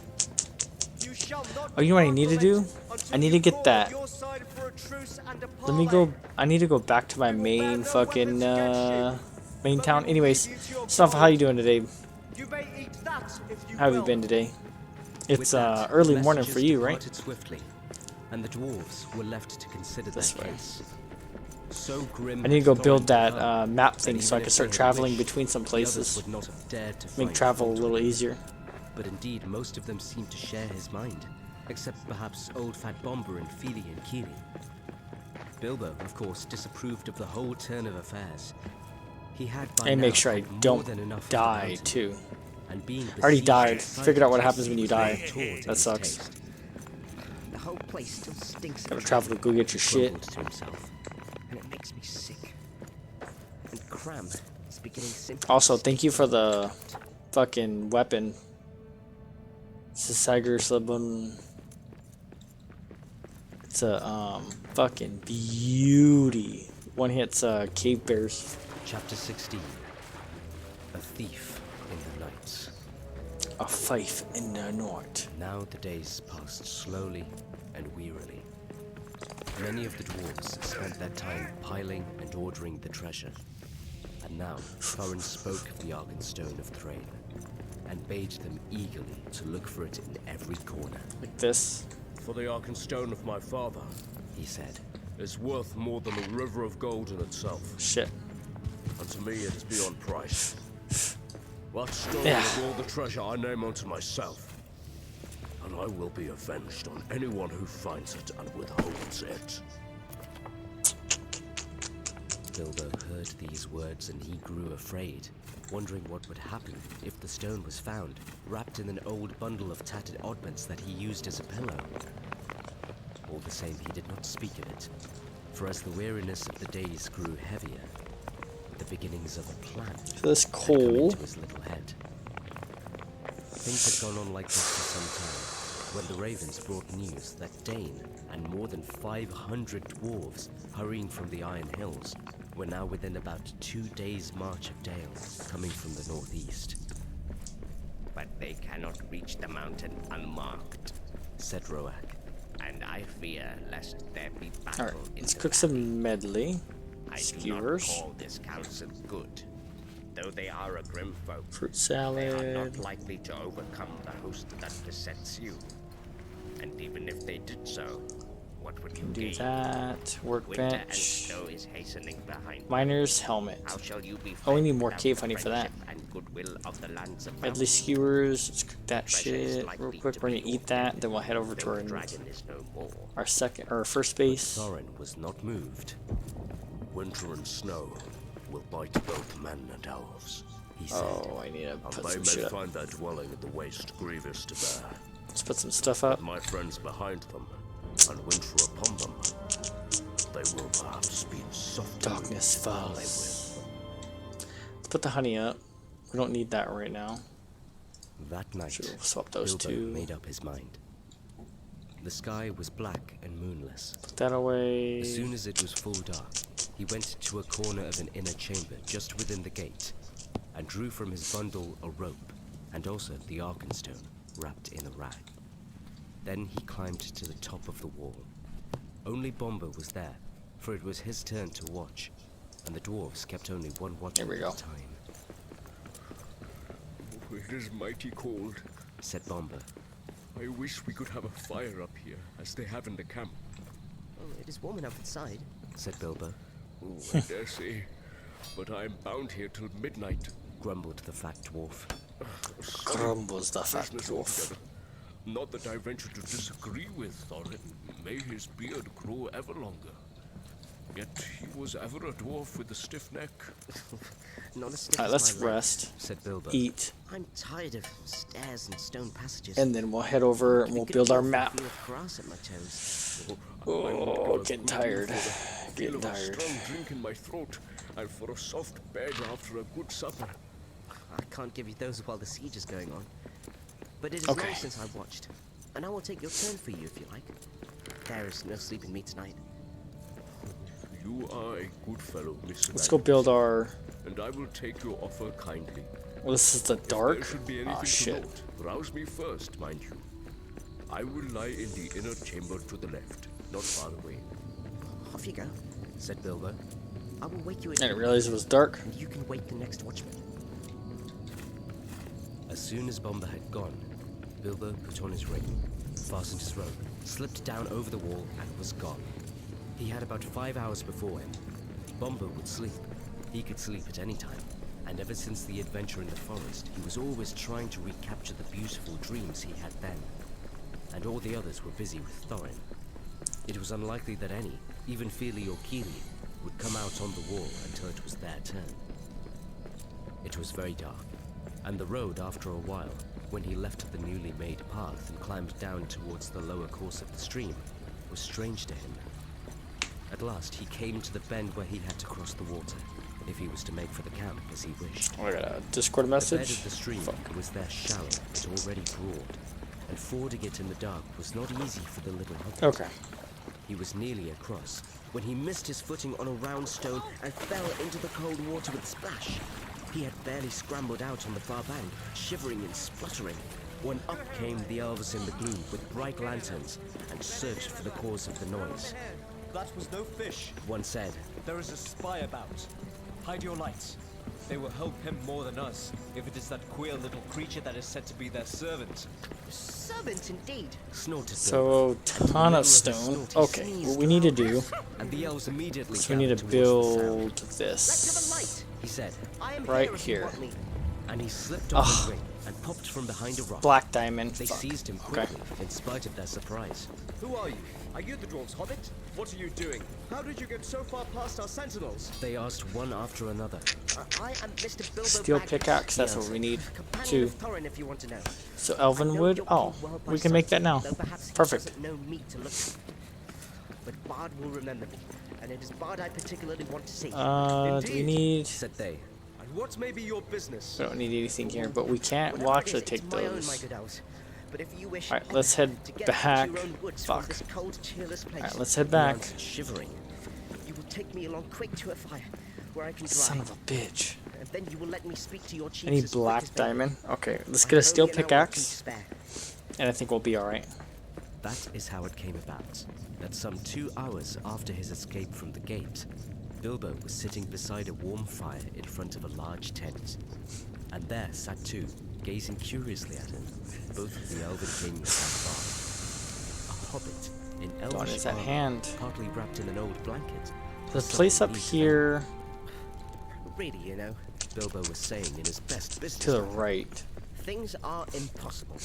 You shall not Oh, you know what I depart need to from do? it until I need you to get call that. your side for a truce and a Let me go. parley. I need to go back to my main fucking main town. Anyways, Stuff, how you doing today? You may eat that if you How have you will. been today? With It's that, early the morning for messengers you, right? departed swiftly, and the dwarves were left to consider This their way. case. So grim I need to go had build Thorin that become, map that thing so I even can if start they had traveling wished, between some the others places. would not have dared to Make fight travel a Foltest. little easier. But indeed, most of them seemed to share his mind, except perhaps old Fat Bomber and Feely and Keely. Bilbo, of course, disapproved of the whole turn of affairs. He had by And make now sure I had more don't than enough of the die mountain, too. and and being I already besieged died. by Figured out what scientists happens when you was die. taught in That his sucks. taste. The whole place still stinks. Gotta travel to go get your He shit. grumbled to himself. And it makes me sick. And Cram is beginning symptoms. Also, thank you for the fucking weapon. Sasager Slabun. It's a fucking beauty. One hits cave bears. Chapter 16. A thief in the night. A fief in the north. Now the days passed slowly and wearily. Many of the dwarves spent their time piling and ordering the treasure. And now Thorin spoke of the Arkenstone of Thrain, and bade them eagerly to look for it in every corner. Like this. For the Arkenstone of my father He said, is worth more than a river of gold in itself. Shit. And to me it is beyond price. That stone Yeah. is all the treasure I name unto myself. And I will be avenged on anyone who finds it and withholds it. Bilbo heard these words and he grew afraid, wondering what would happen if the stone was found, wrapped in an old bundle of tattered oddments that he used as a pillow. All the same, he did not speak of it, for as the weariness of the days grew heavier, the beginnings of a plan So this had come coal. into his little head. Things had gone on like this for some time, when the ravens brought news that Dane and more than 500 dwarves hurrying from the Iron Hills were now within about 2 days' march of Dale, coming from the northeast. But they cannot reach the mountain unmarked, Said Roak. and I fear lest there be battle Alright, in let's the cook valley. some medley. I do not Skewers. call this council good. Though they are a grim folk, Fruit they are salad. not likely to overcome the host that besets you. And even if they did so, what would you Do gain? that. Winter and Workbench. snow is hastening behind. Miner's helmet. How shall you be Oh, we need fed more without cave the honey for that. friendship and goodwill of the lands about Medley you? skewers. Let's cook that Treasure is shit real likely quick. to We're be gonna eat your that, then we'll head over to though our the dragon is no more. first base. Thorin was not moved. Winter and snow will bite both men and elves. He said, Oh, I need to And put they some may shit up. find their dwelling in the waste grievous to bear. Let's put some stuff up. My friends behind them, and winter upon them, they will perhaps be soft. Darkness falls. Let's put the honey up. We don't need that right now. That night, Sure, we'll swap those Bilbo two. made up his mind. The sky was black and moonless. Put that away. As soon as it was full dark, he went to a corner of an inner chamber just within the gate, and drew from his bundle a rope, and also the Arkenstone, wrapped in a rag. Then he climbed to the top of the wall. Only Bomber was there, for it was his turn to watch, and the dwarves kept only one watch There we at go. a time, It is mighty cold. said Bomber. I wish we could have a fire up here, as they have in the camp. Oh, it is warm enough outside. Said Bilbo. Oh, I dare say. But I am bound here till midnight. Grumbled the fat dwarf. Crumbles the fat Business dwarf. altogether. Not that I venture to disagree with Thorin. May his beard grow ever longer. Yet he was ever a dwarf with a stiff neck. Not as stiff Alright, as let's my leg. rest, Said Bilbo. eat, I'm tired of stairs and stone passages. and then we'll head over and we'll Could build be our awful map. feel of grass at my toes. Oh, getting tired. Feel Getting of a tired. strong drink in my throat, and for a soft bed after a good supper. I can't give you those while the siege is going on. But it is Okay. long since I've watched, and I will take your turn for you if you like. There is no sleep in me tonight. You are a good fellow, Mr. Let's go build our. And I will take your offer kindly. Well, this is the If dark. there should be anything Oh to shit. note, rouse me first, mind you. I will lie in the inner chamber to the left, not far away. Off you go. Said Bilbo. I will wake you I in, didn't realize it was dark. and you can wake the next watchman. As soon as Bomber had gone, Bilbo put on his ring, fastened his robe, slipped down over the wall, and was gone. He had about 5 hours before him. Bomber would sleep. He could sleep at any time, and ever since the adventure in the forest, he was always trying to recapture the beautiful dreams he had then. And all the others were busy with Thorin. It was unlikely that any, even Fili or Kili, would come out on the wall until it was their turn. It was very dark, And the road, after a while, when he left the newly made path and climbed down towards the lower course of the stream, was strange to him. At last, he came to the bend where he had to cross the water, if he was to make for the camp as he wished. I got a Discord The message. bed of the stream was there shallow, but already broad, and fording it in the dark was not easy for the little hobbit. Okay. He was nearly across, When he missed his footing on a round stone and fell into the cold water with a splash. He had barely scrambled out on the far bank, shivering and spluttering, when up came the elves in the gloom with bright lanterns and searched for the cause of the noise. That was no fish. One said, There is a spy about. Hide your lights. They will help him more than us, if it is that queer little creature that is said to be their servant. Servant indeed. snorted So, ton of stone. Okay, what we need to do and the elves immediately is we need to gathered towards the sound. build this. Let's have a light. He said, I am Right here if you here. want me. and he slipped off his ring and popped from behind a rock. Black diamond. They Fuck. seized him Okay. quickly, in spite of their surprise. Who are you? Are you the dwarves' hobbit? What are you doing? How did you get so far past our sentinels? They asked one after another. I am Mr. Bilbo Steel Baggins, pickaxe, that's what we need. companion Two. of Thorin, if you want to know. So I elven know wood. your Oh, king well by we can make sight, that now. though perhaps he Perfect. doesn't know me to look to. But Bard will remember me, and it is Bard I particularly want to see. Do we need? Said they. And what may be your business? We don't need anything here, but we can't. Whatever We'll it is, actually it's take my own, my those. good elves. But if you wish Alright, let's head to get back. to your own woods Fuck. from this cold, cheerless place, Alright, let's head He back. answered, shivering. you will take me along quick to a fire where I can dry. Son of a bitch. And then you will let me speak to your chiefs I need as quick black as they will. diamond. Okay, let's I get a have steel only an hour to pickaxe, spare. and I think we'll be alright. That is how it came about, that some 2 hours after his escape from the gate, Bilbo was sitting beside a warm fire in front of a large tent. And there sat two, gazing curiously at him, both of the Elven King and Bard. A hobbit in Darn, elvish it's that armor, hand. partly wrapped in an old blanket. The place up Beneath here Really, you know, Bilbo was saying in his best business to the manner. right. things are impossible.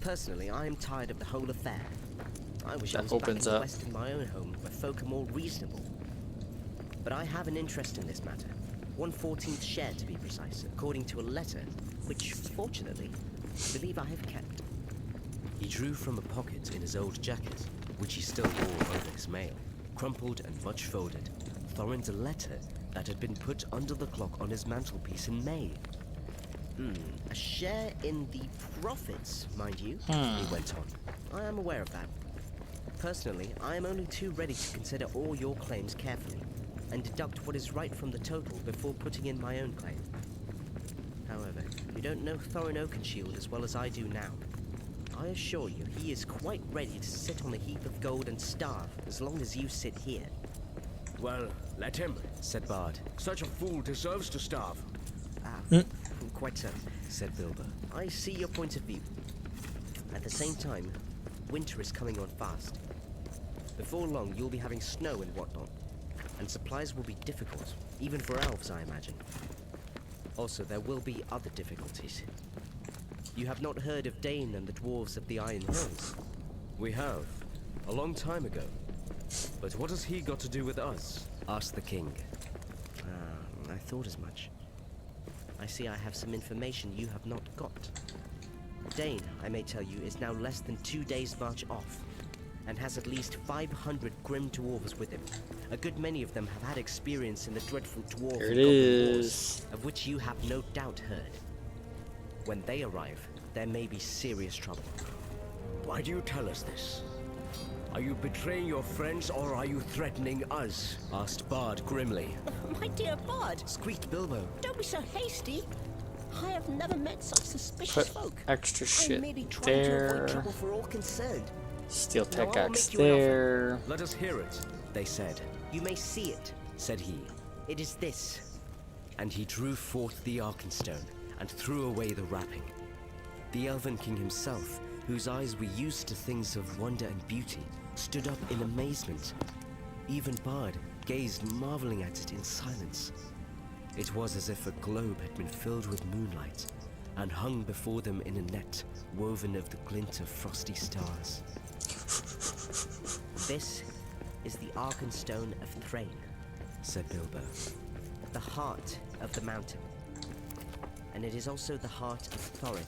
Personally, I am tired of the whole affair. I wish I That was back in opens the up. West in my own home, where folk are more reasonable. But I have an interest in this matter. 1/14th share, to be precise, according to a letter, which, fortunately, I believe I have kept. He drew from a pocket in his old jacket, which he still wore over his mail, crumpled and much folded, Thorin's a letter that had been put under the clock on his mantelpiece in May. A share in the profits, mind you, He went on. I am aware of that. Personally, I am only too ready to consider all your claims carefully, and deduct what is right from the total before putting in my own claim. However, you don't know Thorin Oakenshield as well as I do now. I assure you, he is quite ready to sit on a heap of gold and starve as long as you sit here. Well, let him, Said Bard, Such a fool deserves to starve. Quite so. said Bilbo. I see your point of view. At the same time, winter is coming on fast. Before long, you'll be having snow and whatnot, and supplies will be difficult, even for elves, I imagine. Also, there will be other difficulties. You have not heard of Dane and the dwarves of the Iron Hills? We have, a long time ago. But what has he got to do with us? Asked the king. I thought as much. I see I have some information you have not got. Dane, I may tell you, is now less than 2 days' march off, and has at least 500 grim dwarves with him. A good many of them have had experience in the dreadful dwarf There and it goblin wars, is. of which you have no doubt heard. When they arrive, there may be serious trouble. Why do you tell us this? Are you betraying your friends or are you threatening us? Asked Bard grimly. My dear Bard, Squeaked Bilbo. don't be so hasty. I have never met such suspicious Put folk. extra I'm shit merely trying to avoid there. trouble for all concerned. Steel Now, I'll pickaxe make you an offer. there. Let us hear it. They said, You may see it. said he, It is this. and he drew forth the Arkenstone and threw away the wrapping. The Elven King himself, whose eyes were used to things of wonder and beauty, stood up in amazement. Even Bard gazed marveling at it in silence. It was as if a globe had been filled with moonlight and hung before them in a net woven of the glint of frosty stars. This is the Arkenstone of Thrain, Said Bilbo. the heart of the mountain. and it is also the heart of Thorin.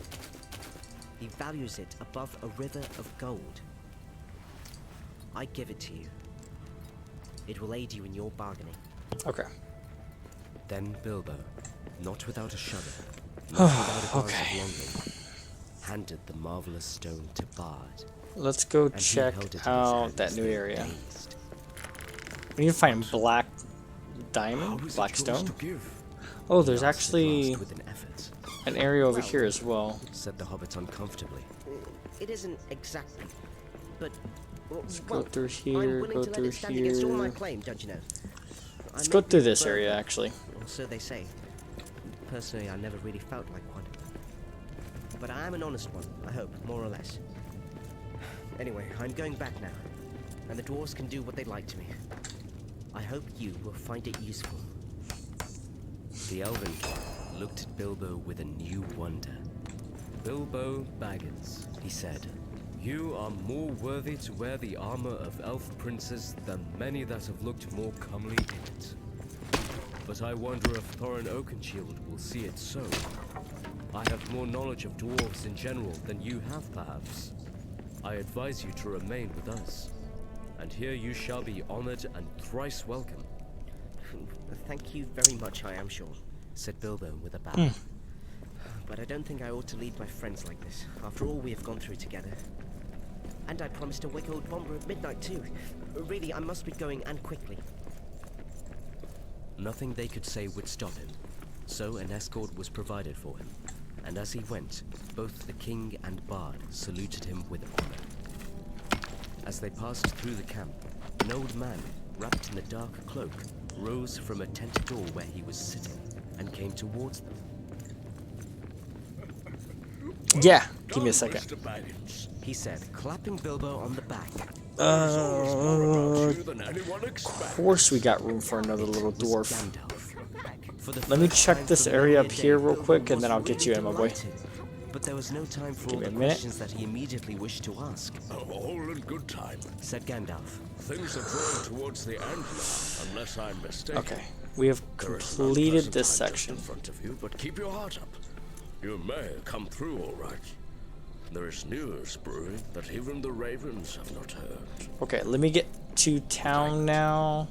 He values it above a river of gold. I give it to you. It will aid you in your bargaining. Okay. Then Bilbo, not without a shudder, not without a glance Okay. of longing, handed the marvelous stone to Bard. Let's go And he check held it in his out hand that as new though area. dazed. We need to find black How diamond, is black it yours stone. to give? Oh, He there's asked at actually last with an effort, an area over here as well. said the hobbit uncomfortably. It isn't exactly, but Let's go well, through I'm here, willing go to let through it stand against all my here. claim, don't you know? Let's I go may be through a this burglar, area actually. or so they say. Personally, I never really felt like one. But I am an honest one, I hope, more or less. Anyway, I'm going back now, and the dwarves can do what they like to me. I hope you will find it useful. The Elven King looked at Bilbo with a new wonder. Bilbo Baggins, he said, you are more worthy to wear the armor of elf princes than many that have looked more comely in it. But I wonder if Thorin Oakenshield will see it so. I have more knowledge of dwarves in general than you have, perhaps. I advise you to remain with us, and here you shall be honored and thrice welcome. Thank you very much, I am sure, said Bilbo with a bow. But I don't think I ought to leave my friends like this, after all we have gone through together. And I promised to wake old Bomber at midnight too. Really, I must be going, and quickly. Nothing they could say would stop him, so an escort was provided for him, and as he went, both the king and Bard saluted him with honor. As they passed through the camp, an old man, wrapped in a dark cloak, rose from a tent door where he was sitting, and came towards them. Yeah, give me a second. Mr. Baggins. He said, clapping Bilbo on the back. There's always more about you than anyone Of expects. course we got room for another little Was dwarf. Gandalf. For the Let me first check time this for area many up a here day, real Bilbo quick, and was then I'll get you in, my boy. delighted. But there was no time for Give all me the a minute. questions that he immediately wished to ask, All in good time. said Gandalf. Things are drawing towards the end now, unless I'm mistaken. Okay, we have There is an completed unpleasant this sight just section. in front of you, but keep your heart up. You may come through all right. There is news brewing that even the ravens have not heard. Okay, let me get to town now.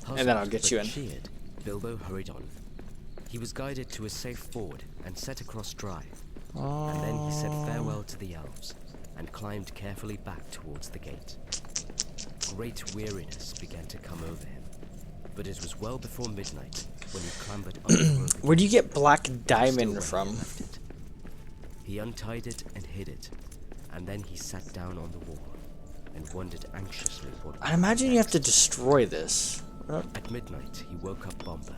And then I'll get Puzzled you but in. cheered, Bilbo hurried on. He was guided to a safe ford and set across dry. And then he said farewell to the elves and climbed carefully back towards the gate. Great weariness began to come over him, but it was well before midnight when he clambered up the rope. Where do you get black Still diamond where he from? left it. He untied it and hid it, and then he sat down on the wall and wondered anxiously what. I imagine you have to destroy this. At midnight, he woke up Bomber,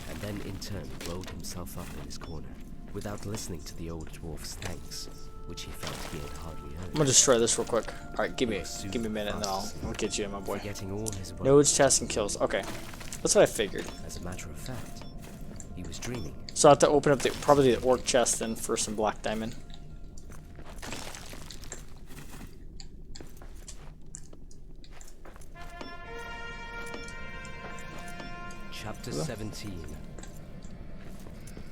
and then in turn rolled himself up in his corner, without listening to the old dwarf's thanks, which he felt he had hardly I'm heard. gonna destroy this real quick. Alright, give me a minute and then I'll get you in, my boy. Forgetting all his worries. Nodes, chests, and kills. Okay, that's what I figured. As a matter of fact, he was dreaming. So I have to open up probably the orc chest then for some black diamond. Chapter 17.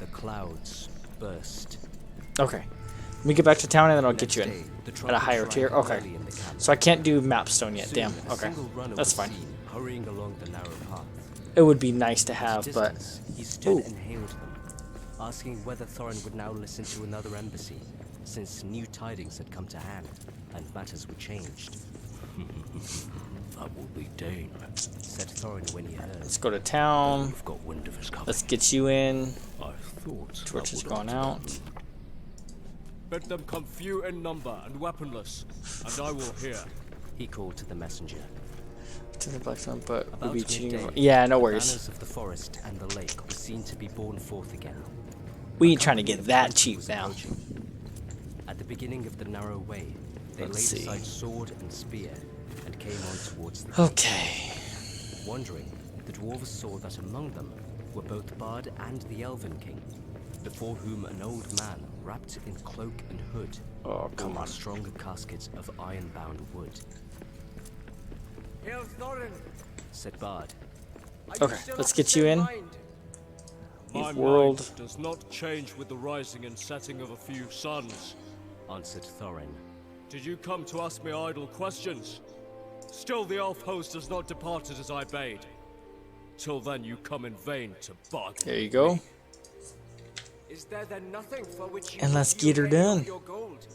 The clouds burst. Okay, let me get back to town and then I'll get Next you in. day, the At a trumpets higher rang tier? Okay. early in the camp. So I can't do mapstone yet, Soon, damn. a Okay, single runner that's was fine. seen hurrying along the narrow path. It would be nice to At have, a but distance, he stood Ooh. and hailed them, asking whether Thorin would now listen to another embassy, since new tidings had come to hand and matters were changed. That will be Dane. Said Thorin when he heard. let's go to town. We've got wind of his coming. Let's get you in. I thought Torch that has would gone out. Bid them come few in number and weaponless, and I will hear. He called to the messenger. To the black stone, but we'll About be cheating. midday, Yeah, no the worries. banners of the forest and the lake were seen to be borne forth again. We ain't trying to get that cheap Was now. approaching. At the beginning of the narrow way, they Let's laid see. aside sword and spear and came on towards the gate. Okay. Wondering, the dwarves saw that among them were both Bard and the Elven King, before whom an old man, wrapped in cloak and hood, Oh, come bore on. a strong casket of iron-bound wood. Hail Thorin! Said Bard. Are you Okay, still let's of the get you same in. mind? My world. mind does not change with the rising and setting of a few suns, answered Thorin. Did you come to ask me idle questions? Still the elf host has not departed as I bade. Till then you come in vain to bargain. There you go. Is there then nothing for which you And let's would get her yield any of done. your gold?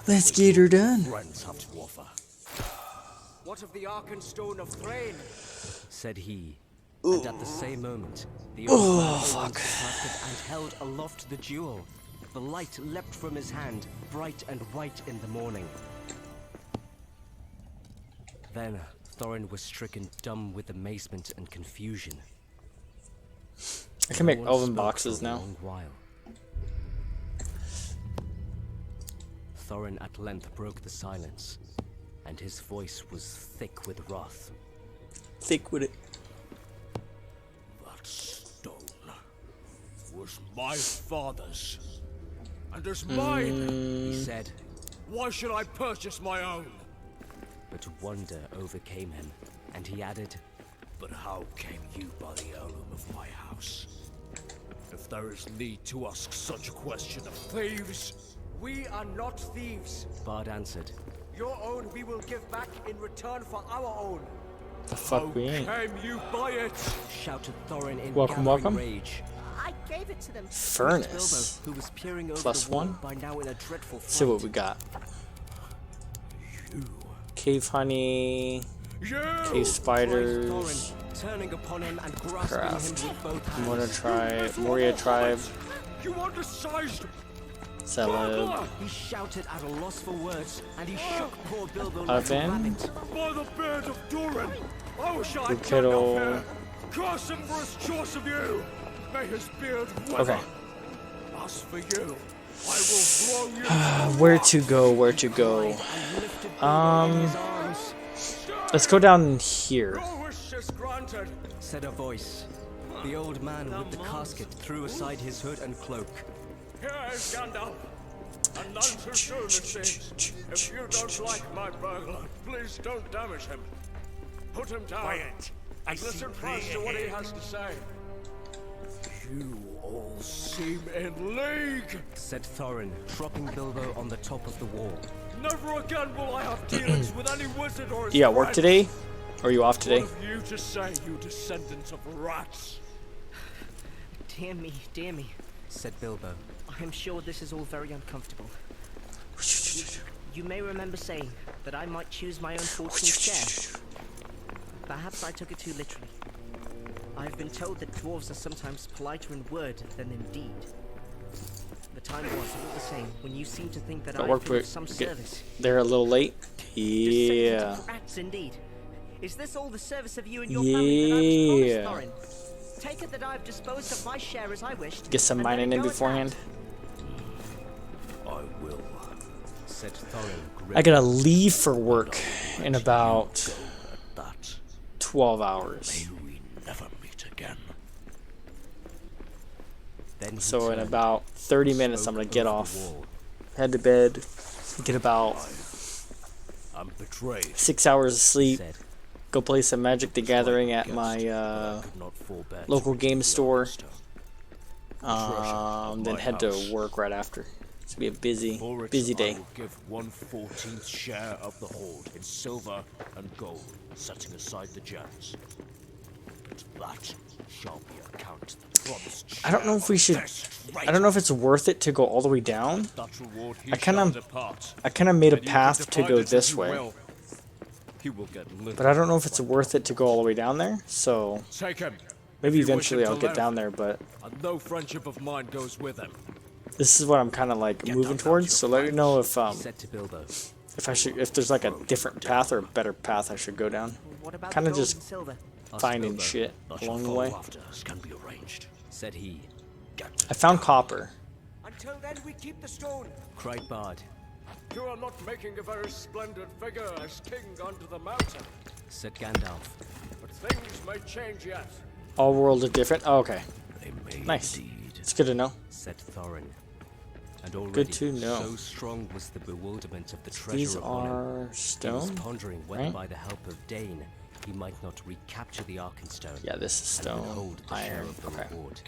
Let's get her done. Friends have to offer. What of the Arkenstone of Thrain? Said he. And at the same moment, the old man opened the casket and held aloft the jewel. The light leapt from his hand, bright and white in the morning. Then Thorin was stricken dumb with amazement and confusion. I can make No one elven spoke boxes for a now. long while. Thorin at length broke the silence, and his voice was thick with wrath. Thick with it. That stone Was my father's. And is mine. He said, Why should I purchase my own? but wonder overcame him, and he added, But how came you by the heirloom of my house? If there is need to ask such a question of thieves, We are not thieves. Bard answered, Your own we will give back in return for our own. The fuck we ain't. came you by it? shouted Thorin in Welcome, gathering welcome. rage. I gave it to them. Furnace. Bilbo, who was peering over Plus the wall one. by now in a dreadful Let's see what fright. we got. Cave honey. Cave spiders. Thorin, turning upon him and grasping Craft. him with both hands. Moria tribe. Moria tribe. You undersized Salad. He shouted at a loss for words, and he shook poor Bilbo like a Oven. rabbit. by the beard of Durin. I wish I Blue could kettle. not fear. Curse him for his choice of you. May his beard wither. Okay. As for you, I will throw you to Where to go? Where to go? And lifted Bilbo in his arms, Let's go down here. Your wish is granted. said a voice. The old man with the casket threw aside his hood and cloak. Here is Gandalf. And none too soon, it seems. If you don't like my burglar, please don't damage him. Put him down. Quiet. I And see listen prey first to what he ahead. has to say. You all seem in league. Said Thorin, dropping Bilbo on the top of the wall. Never again will I have dealings with any wizard or his You got work friends. today? Or are you off today? What have you to say, you descendants of rats? Dear me, Said Bilbo. I am sure this is all very uncomfortable. You may remember saying that I might choose my own fortune's share. Perhaps I took it too literally. I've been told that dwarves are sometimes politer in word than in deed. The time was, all the same, when you seemed to think that Got I'd work been of for some get service. there a little late. Yeah. Descendant of rats, indeed. Is this all the service of you and your family that I was promised, Thorin? Take it that I've disposed of my share as I wished. Get some and let mining it in go at beforehand. I will. Said Thorin. I gotta leave for work in about That 12 hours. may we never meet again. Then he So in turned, about 30 minutes I'm spoke gonna get over the off. wall. Head to bed. Get about I'm betrayed. 6 hours of sleep. Said, Go play some Magic the Gathering at my Could not forbear to local read game the store. Arkenstone. Then my head house. to work right after. It's gonna be a busy For it, busy I day. will give 1/14th share of the hoard in silver and gold, setting aside the gems. But that shall be account the promised I don't know share if we of should. this I don't know if it's worth it to go all the way down. That reward he I kinda- shall depart. I kind of made a And you can path to divide go it as this you way, will. He will get little. but I don't know if it's worth it to go all the way down there. So Take him. maybe If you wish eventually him to I'll get live, down there. But And no friendship of mine goes with him. this is what I'm kind of like moving towards. So let me know if said to Bilbo. if there's like a different path or a better path I should go down. What about Kinda the gold just and silver? Finding Bilbo. shit That shall along the follow way. after, as can be arranged. Said he. I found copper. Until then, we keep the stone. Cried Bard. You are not making a very splendid figure as king under the mountain. Said Gandalf. But things may change yet. All worlds are different. Oh, okay, They may nice. indeed. It's good to know. Said Thorin. And already, to know. so strong was the bewilderment of the treasure These of honor, are he was stone. pondering whether right? by the help of Dane he might not recapture the Arkenstone. Yeah, this is and stone, withhold the share iron. of the Okay. reward.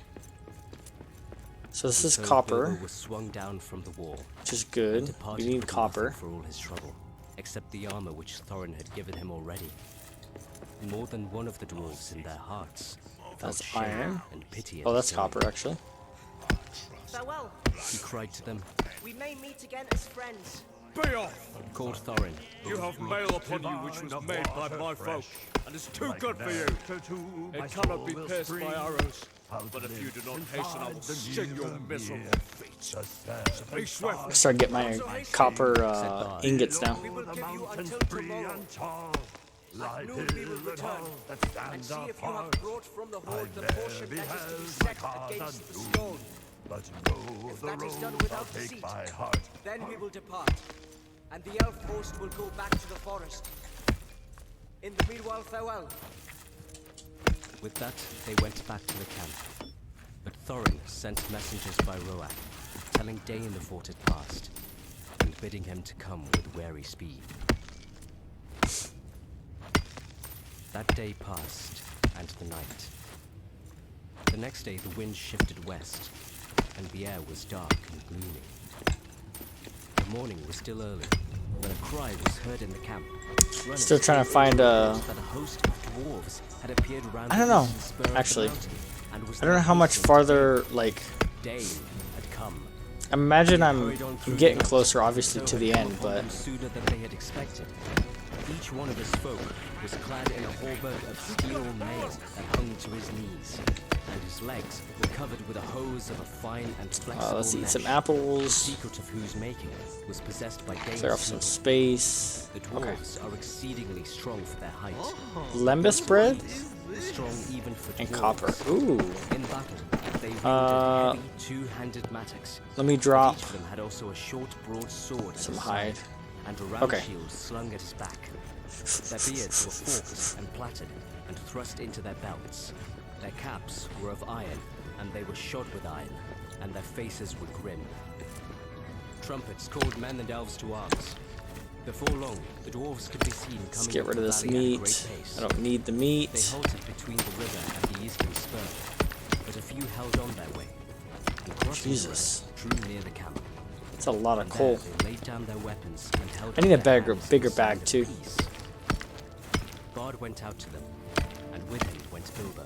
So this And is so copper, Bilbo was swung down from the wall, which is and good. departed You need with copper. nothing for all his trouble, except the armor which Thorin had given him already. More than one of the dwarves in their hearts felt That's shame iron. and pity at Oh, his that's going. copper actually. Farewell. He cried to them, We may meet again as friends. Be off! called Thorin. You have mail upon you which was made by my folk, and is too good for you. It cannot be pierced by arrows, but if you do not hasten, I will sting your miserable feet. Be swift! Start getting my copper ingots now. We will give you until tomorrow. At noon we will return and see if you have brought from the hoard the portion that is to be set against the stone. If that is done without deceit, then we will depart, and the elf host will go back to the forest. In the meanwhile, farewell. With that, they went back to the camp. But Thorin sent messengers by Roak, telling Dane the fort had passed, and bidding him to come with wary speed. That day passed, and the night. The next day the wind shifted west, and the air was dark and gloomy. The morning was still early, when a cry was heard in the camp. Runners Still trying to find that a host of dwarves had appeared around I don't the know, eastern spur of the actually. mountain, and was I don't know now how much hastening to farther, like, Dane had come. I imagine I'm Hurried on through getting the night, closer, obviously, so to had the come end, upon but them sooner than they had expected. Each one of his folk was clad in a hauberk of steel mail that hung to his knees, and his legs were covered with a hose of a fine and flexible let's eat mesh, some the apples, secret of whose making was possessed by Dane's clear off some smith. space. The Okay. dwarves are exceedingly strong for their height, Lembas bread strong even for and dwarves. copper. Ooh. In battle, they wielded Uh, heavy two-handed mattocks. Let me But drop each of them had also a short, broad sword at some his hide. side, and a round Okay. shield slung at his back. Their beards were forked and plaited, and thrust into their belts. Their caps were of iron, and they were shod with iron, and their faces were grim. Trumpets called men and elves to arms. Before long, the dwarves could be seen coming Let's get up rid the of this valley at a meat. great pace. I don't need the They meat. halted between the river and the eastern spur, but a few held on their way. And crossing Jesus. the river, drew near the camp. It's a lot of And coal. there they laid down their weapons and held I need a up their bigger- hands bigger in sign bag, of too. peace. Bard went out to them, and with him went Bilbo.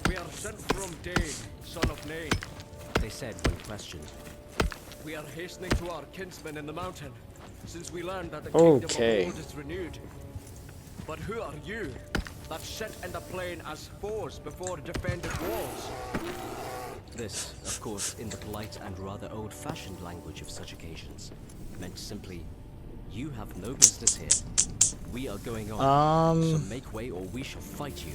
We are sent from Dane, son of Nain. They said when questioned. We are hastening to our kinsmen in the mountain, since we learned that the kingdom Okay. of Old is renewed. But who are you, that sit in the plain as foes before defended walls? This, of course, in the polite and rather old-fashioned language of such occasions, meant simply, you have no business here. We are going on, so make way or we shall fight you.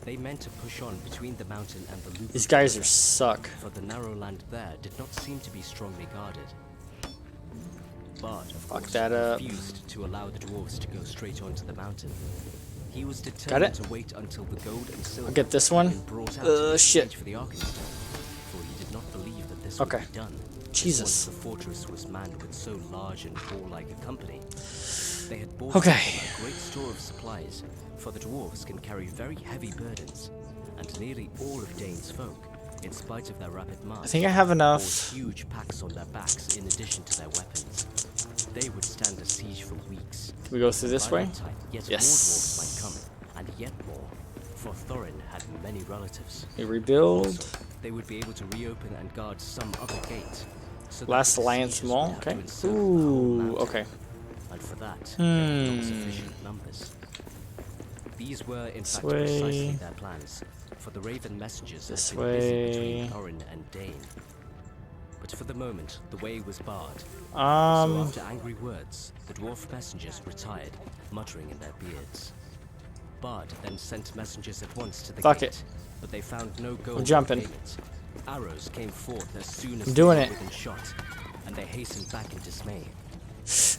They meant to push on between the mountain and the loop. These of the guys river, are suck. for the narrow land there did not seem to be strongly guarded. Bard, of Fuck course, that up. refused to allow the dwarves to go straight onto the mountain. He was Got determined it? to wait until the gold and silver I'll get this one. had been brought out in Shit. exchange for the Arkenstone, for he did not believe that this Okay. would be done. Jesus. Once the fortress was manned with so large and warlike a company. They had bought Okay. with them a great store of supplies, for the dwarves can carry very heavy burdens, and nearly all of Dane's folk, in spite of their rapid march, I think I have enough. bore huge packs on their backs in addition to their weapons. They would stand a siege for weeks. Can we go through this By way? that time, yet Yes. more dwarves might come, and yet more, for Thorin had many relatives. We rebuild. Also, they would be able to reopen and guard some other gate. So that Last the Alliance besiegers Mall. would have Okay. to encircle the whole Ooh. mountain. Okay. And for that, they had not Hmm. sufficient numbers. These were, in This fact, way. precisely their plans, for the Raven messengers This had been busy way. between Thorin and Dane. But for the moment, the way was barred. So Um. after angry words, the dwarf messengers retired, muttering in their beards. Bard then sent messengers at once to the Fuck gate, it. but they found no gold I'm jumping. in payment. Arrows came forth as soon as I'm doing they it. were within shot, and they hastened back in dismay.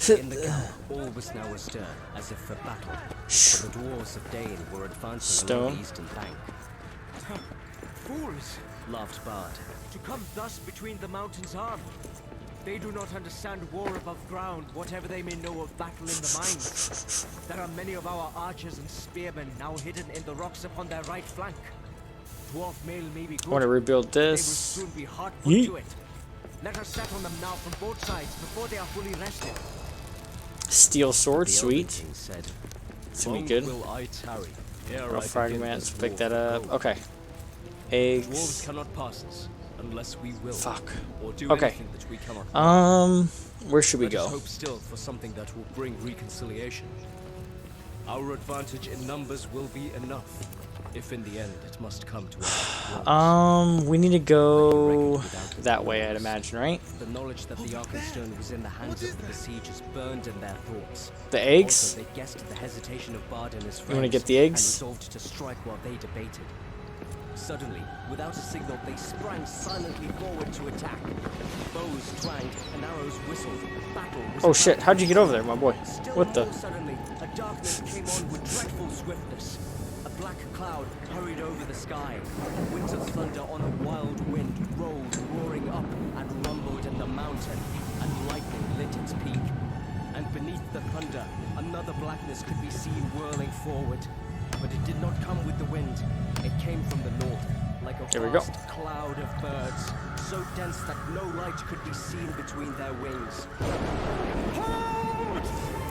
In the camp, all was now astir, as if for battle, for the dwarves of Dane were advancing along Stone. the eastern bank. Fools! Laughed Bard. To come thus between the mountain's arm. They do not understand war above ground, whatever they may know of battle in the mines. There are many of our archers and spearmen now hidden in the rocks upon their right flank. Dwarf mail may be good. I want to rebuild They will this. soon be hard put to it. Let us set on them now from both sides before they are fully rested. Steel sword, The Elven sweet. King said, It's gonna be "Long good. will I tarry, ere I Rough begin fragments, this pick war that for up. gold. Okay. Dwarves Eggs. cannot pass us unless we will. Fuck. Or do Okay. anything that we cannot. Where should we Let us go? hope still for something that will bring reconciliation. Our advantage in numbers will be enough, if in the end it must come to it. We need to go that way, I'd imagine, right? The knowledge that the Arkenstone was in the hands of the besiegers burned in their thoughts. The eggs? Also, they guessed the hesitation of Bard and his friends. You wanna get the eggs? And resolved to strike while they debated. Suddenly, without a signal, they sprang silently forward to attack. Bows twanged and arrows whistled. Battle was Oh shit, about how'd to you get over there, begin. my boy? Still What the? more suddenly, a darkness came on with dreadful swiftness. A black cloud hurried over the sky. Winter thunder on a wild wind rolled, roaring up and rumbled in the mountain, and lightning lit its peak. And beneath the thunder, another blackness could be seen whirling forward. But it did not come with the wind. It came from the north, like a There we go. vast cloud of birds, so dense that no light could be seen between their wings.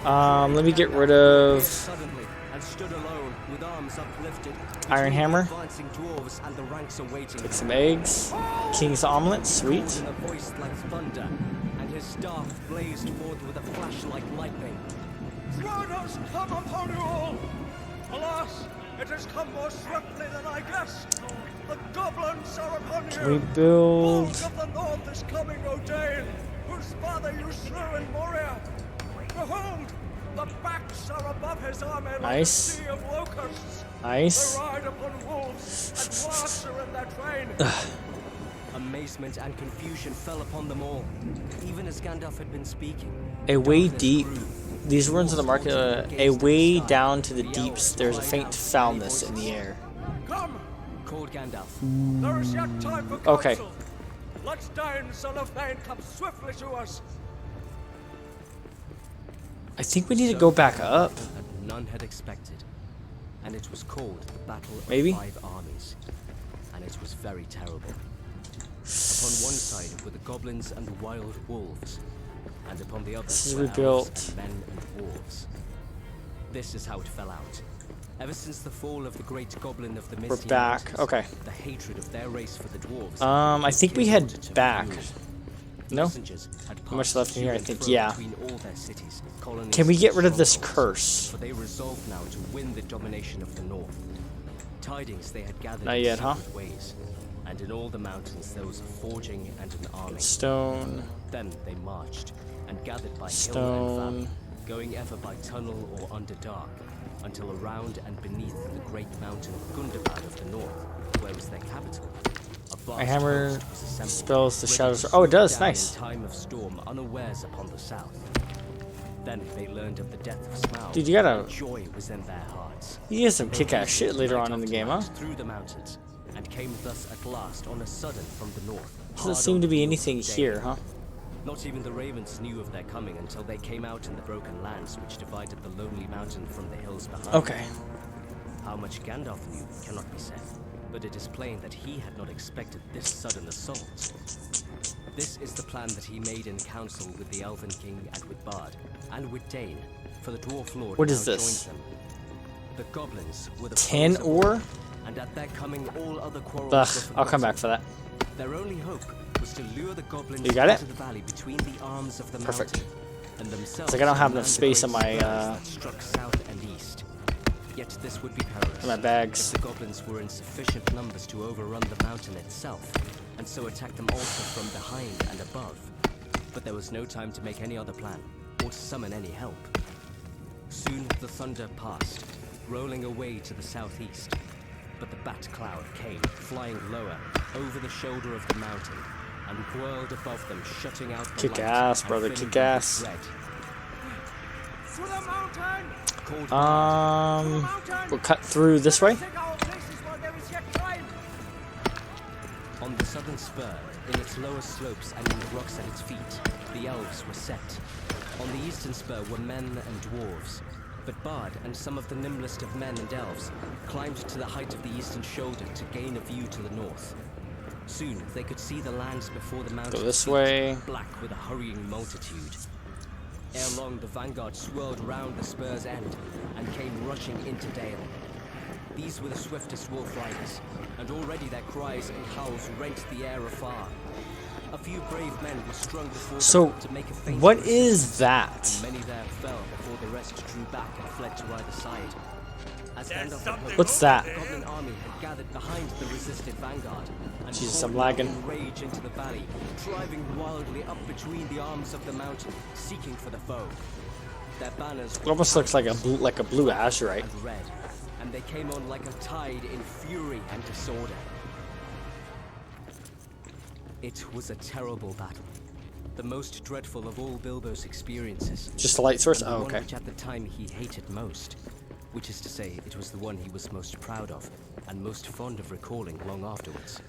Let me get rid of Suddenly, and stood alone, with arms uplifted, Iron between Hammer. the advancing dwarves and the ranks awaiting. Take some eggs. King's omelet, sweet. In a voice like thunder, and his staff blazed forth with a flash like lightning. Blood has come upon you all! Alas, it has come more swiftly than I guessed. The goblins are upon you. We build. Folk of the north is coming, O'Dane, whose father you slew in Moria. Behold, the backs are above his army like Nice. a sea of locusts. Nice. They ride upon wolves, and wasps are in their train. Amazement and confusion fell upon them all, even as Gandalf had been speaking. A way Darkness deep. grew. These words of the market. A way down to the deeps. There's a faint foulness in the air. Come, Called Gandalf. there is yet time for counsel. Okay. Let Dain, son of Thane, come swiftly to us. I think we need to go back up. That none had expected, and it was called the Battle of Maybe? 5 Armies, and it was very terrible. Upon one side were the goblins and wild wolves, and upon the other This is were elves rebuilt. and men and dwarves. This is how it fell out. Ever since the fall of the great goblin of the We're Misty back. Mountains, Okay. the hatred of their race for the dwarves. I think we kindled head to back. fury. No? Messengers had How much passed left in here? to I and think, fro yeah. between all their cities, colonies, Can we get rid of this strongholds, curse? for they resolved now to win the domination of the north. Tidings they had gathered Not in yet, huh? secret ways, and in all the mountains there was a forging and an army. Stone. Then they marched, and gathered by hill and Stone. valley, going ever by tunnel or under dark, until around and beneath the great mountain of Gundabad of the north, where was their capital. A vast My hammer host was assembled, spells the ready shadows. to Oh, it swoop does. down Nice. In time of storm, unawares upon the south. Then they learned of the death of Smaug. Dude, you gotta- and joy was in their hearts. You get some They kick-ass hastened shit later night on in the after game, night huh? Through the mountains, and came thus at last on a sudden from the north. Doesn't hard seem on to be the anything heels of here, day. huh? Not even the ravens knew of their coming until they came out in the broken lands which divided the lonely mountain from the hills behind. Okay. How much Gandalf knew cannot be said, but it is plain that he had not expected this sudden assault. This is the plan that he made in council with the Elven King and with Bard, and with Dain, for the Dwarf Lord What now is this? joined them. The goblins were the 10 foes of ore? all, and at their coming all other quarrels Ugh, were I'll come forgotten. back for that. Their only hope was to lure the goblins You got it? into the valley between the arms of the Perfect. mountain, and themselves It's like I don't have to enough land the space great on my, spurs that struck south and east. Yet this would be perilous. in my bags. If the goblins were in sufficient numbers to overrun the mountain itself, and so attack them also from behind and above. But there was no time to make any other plan, or to summon any help. Soon the thunder passed, rolling away to the southeast. But the bat cloud came, flying lower, over the shoulder of the mountain, and whirled above them, shutting out the Kick light ass, and brother, filling kick them with ass. dread. To the mountain! We'll cut through this way. Take our places while there is yet time. On the southern spur, in its lower slopes and in the rocks at its feet, the elves were set. On the eastern spur were men and dwarves, but Bard and some of the nimblest of men and elves climbed to the height of the eastern shoulder to gain a view to the north. Soon they could see the lands before the mountains. Go this way. Black with a hurrying multitude. Ere long, the vanguard swirled round the spur's end and came rushing into Dale. These were the swiftest wolf riders, and already their cries and howls rent the air afar. A few brave men were strung before them to make a feint. What is that? And many there fell before the rest drew back and fled to either side. As What's that? The goblin army had gathered behind the resisted vanguard and Jesus, I'm lagging. rage into the valley, driving wildly up between the arms of the mountain, seeking for the foe. Their banners It almost looks like a blue azurite. and red, and they came on like a tide in fury and disorder. It was a terrible battle, the most dreadful of all Bilbo's experiences. Just a light source? And the Oh, one okay. which at the time he hated most, which is to say, it was the one he was most proud of and most fond of recalling long afterwards.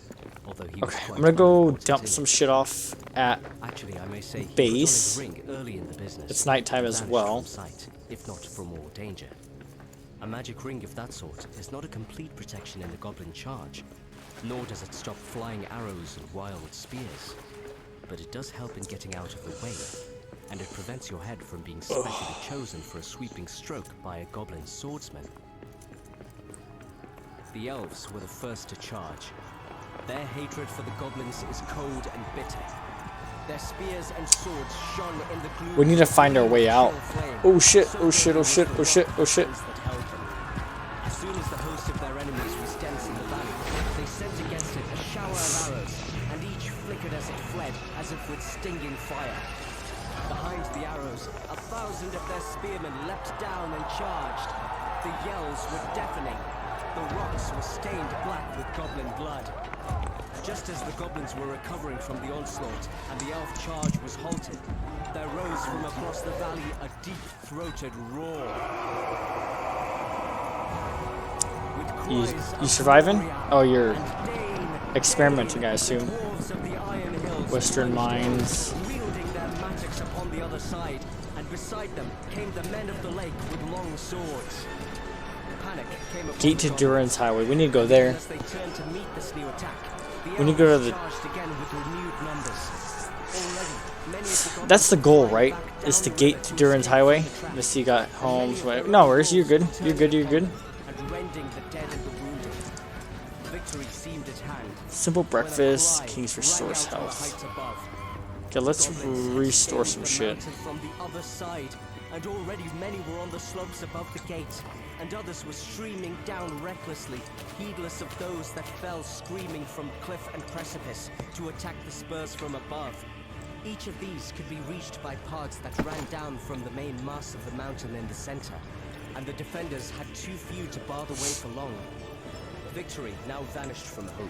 Although he was Okay, quite I'm gonna go unable to dump do some it. shit off at Actually, I may say he base. was on his ring early in the business. It's nighttime as vanished well. From sight, if not from all danger. A magic ring of that sort is not a complete protection in the goblin charge, nor does it stop flying arrows and wild spears. But it does help in getting out of the way, and it prevents your head from being specially chosen for a sweeping stroke by a goblin swordsman. The elves were the first to charge. Their hatred for the goblins is cold and bitter. Their spears and swords shone in the gloom. We need to find our way out. Oh shit, oh shit, oh shit, oh shit, oh shit. As soon as the host of their enemies was dense in the valley, they sent against it a shower of arrows, and each flickered as it fled, as if with stinging fire. Behind the arrows, 1,000 of their spearmen leapt down and charged. The yells were deafening. The rocks were stained black with goblin blood. Just as the goblins were recovering from the onslaught and the elf charge was halted, there rose from across the valley a deep-throated roar. You surviving? Oh, you're experimenting, I assume. Western mines. Wielding their mattocks upon the other side, and beside them came the men of the lake with long swords. Panic came upon Gate to the Duran's Highway. We need to go there. As they turned to meet this new attack, We need to go to the... charged again with renewed numbers. Already, many of the That's the goal, right? Is to gate to Duran's Highway. Missy got Holmes. Whatever. No worries, you're good. You're good, you're good. and rending the dead and the wounded. Victory seemed at hand. Simple when a breakfast. cry Kings rang restores out on the health. heights above. Okay, let's Goblins had restore scaled some the shit. mountain from the other side, and already many were on the slopes above the gate, and others were streaming down recklessly, heedless of those that fell screaming from cliff and precipice to attack the spurs from above. Each of these could be reached by paths that ran down from the main mass of the mountain in the center, and the defenders had too few to bar the way for long. Victory now vanished from hope.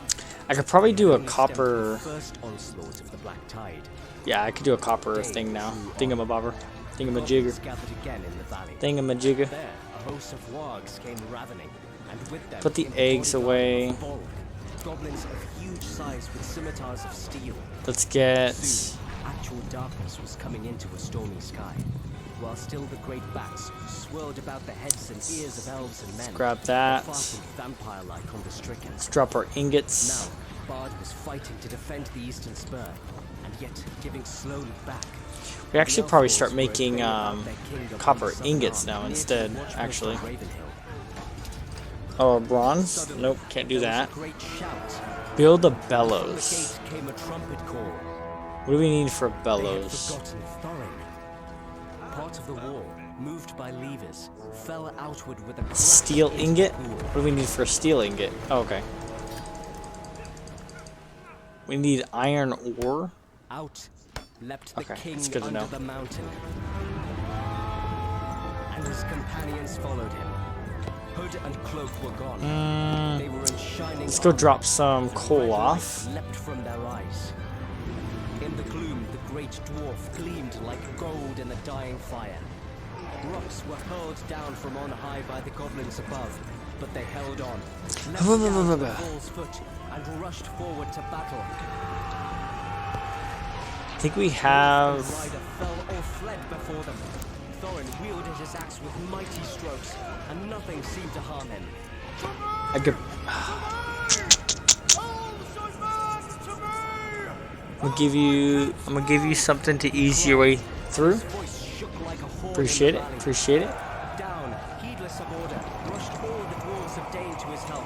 I could probably do a Only stemmed copper... the first onslaught of the black tide. Yeah, I could do a copper thing now. Thingamabobber. Thingamajigger. Gathered again in the valley. Thingamajigger. There, a host of wargs came ravening, and with them Put the came eggs bodyguard away. of Bolg, goblins of huge size with scimitars of steel. Let's get... Soon, actual darkness was coming into a stormy sky, while still the great bats swirled about the heads and ears of elves and men. grab that. Fastened vampire-like on the stricken. Let's drop our ingots. Now, Bard was fighting to defend the eastern spur, and yet giving slowly back. We actually probably start making copper ingots now instead, actually. Oh, bronze? Nope, can't do that. Build a bellows. Came a trumpet call. What do we need for a They had bellows? forgotten Thorin. Part of the wall, moved by levers, fell outward with a crack Steel into ingot? the pool. What do we need for a steel ingot? Oh, okay. We need iron ore. Out leapt the Okay, king that's good to under know. the mountain, and his companions followed him. Hood and cloak were gone. They were in shining Let's go armor. drop some The coal red off. light leapt from their eyes. In the gloom, the great dwarf gleamed like gold in the dying fire. Rocks were hurled down from on high by the goblins above, but they held on. Leapt down to the bull's foot, and rushed forward to battle. I think we have. The rider fell or fled before them. Thorin wielded his axe with mighty strokes, and nothing seemed to harm him. I could. I'm gonna give you something to ease your way through. Appreciate it. Appreciate it. Down, heedless of order, rushed all the dwarves of Dane to his help.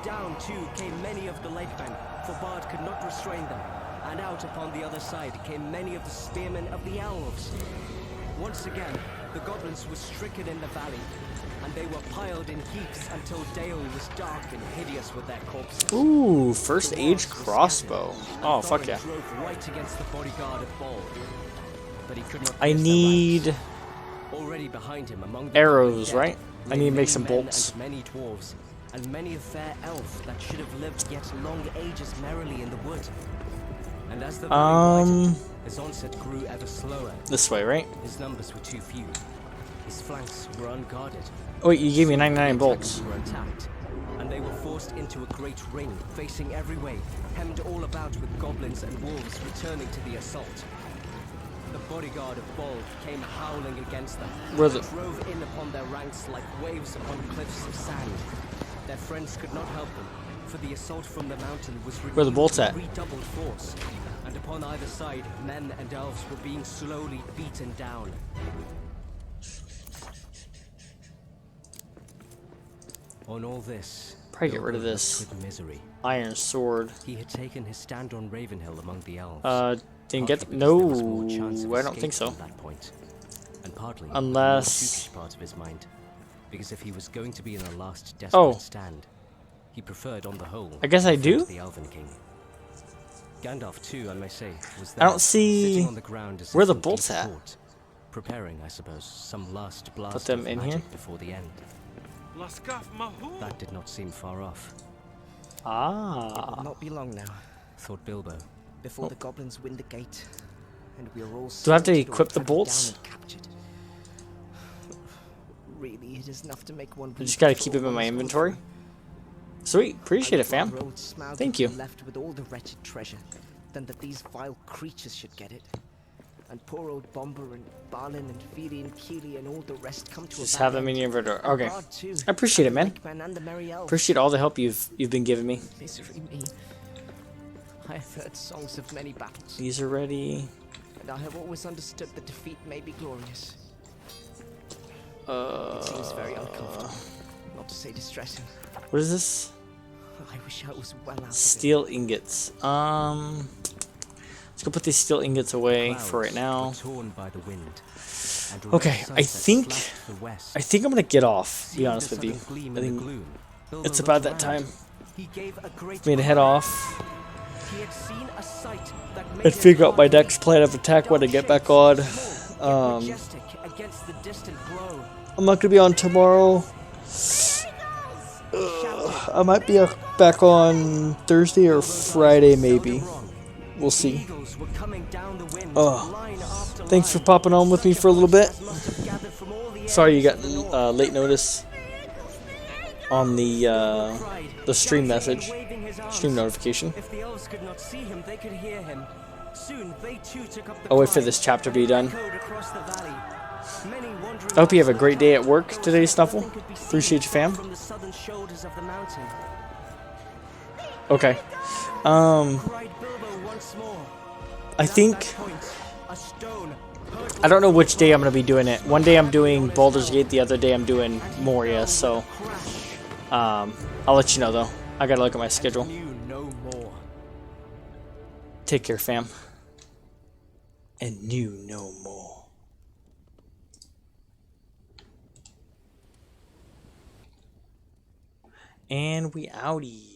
Down too came many of the Lakemen, for Bard could not restrain them. And out upon the other side came many of the spearmen of the elves. Once again, the goblins were stricken in the valley, and they were piled in heaps until Dale was dark and hideous with their corpses. Ooh, first age crossbow. Oh, fuck yeah. Drove right against the bodyguard of Bald, but he could not. I need already behind him among the arrows, right? I need to make some bolts. And many dwarves, and many a fair elf that should have lived yet long ages merrily in the wood. And as the widened, his onset grew ever slower. This way, right? His numbers were too few. His flanks were unguarded. Oh wait, you gave me 99 bolts. Were attacked, and they were forced into a great ring, facing every way, hemmed all about with goblins and wolves returning to the assault. The bodyguard of Bald came howling against them, drove in upon their ranks like waves upon cliffs of sand. Their friends could not help them, for the assault from the mountain was Where the bolts at? Redoubled force, and upon either side, men and elves were being slowly beaten down. On all this, probably get rid of this iron sword. He had taken his stand on Ravenhill among the elves. Didn't get no. I don't think so. At that point, and partly unless part of his mind, because if he was going to be in a last desperate stand, he preferred, on the whole, I guess I do. The Elven King. Gandalf too, I may say, was there, I don't see on the ground as where the bolts at. Preparing, I suppose, some last blast Put them of in magic here before the end. That did not seem far off. It will not be long now, thought Bilbo. Before the goblins win the gate, and we are all. Do I have to equip the bolts? Really, it is enough to make one. I just gotta keep them in my inventory. Sweet, appreciate it, fam. Thank you. Left with all the wretched treasure, than that these vile creatures should get it. And poor old Bomber and Balin and Fili and Keely and all the rest come to just have them in your inventory. Okay, I appreciate it, man. Appreciate all the help you've been giving me. Misery me. I have heard songs of many battles. These are ready. And I have always understood that defeat may be glorious. It seems very uncomfortable, not to say distressing. What is this? I wish I was well out. Steel ingots. Let's go put these steel ingots away for right now. Okay, I think I'm gonna get off. To be honest with you, I think it's about that time for me to head off and figure out my next plan of attack when I get back on. I'm not gonna be on tomorrow. I might be back on Thursday or Friday, maybe. We'll see. Thanks for popping on with me for a little bit. Sorry you got late notice on the stream message, stream notification. I'll wait for this chapter to be done. I hope you have a great day at work today, Snuffle. Appreciate you, fam. Okay. I think I don't know which day I'm gonna be doing it. One day I'm doing Baldur's Gate, the other day I'm doing Moria, so I'll let you know though. I gotta look at my schedule. Take care, fam. And knew no more. And we outie.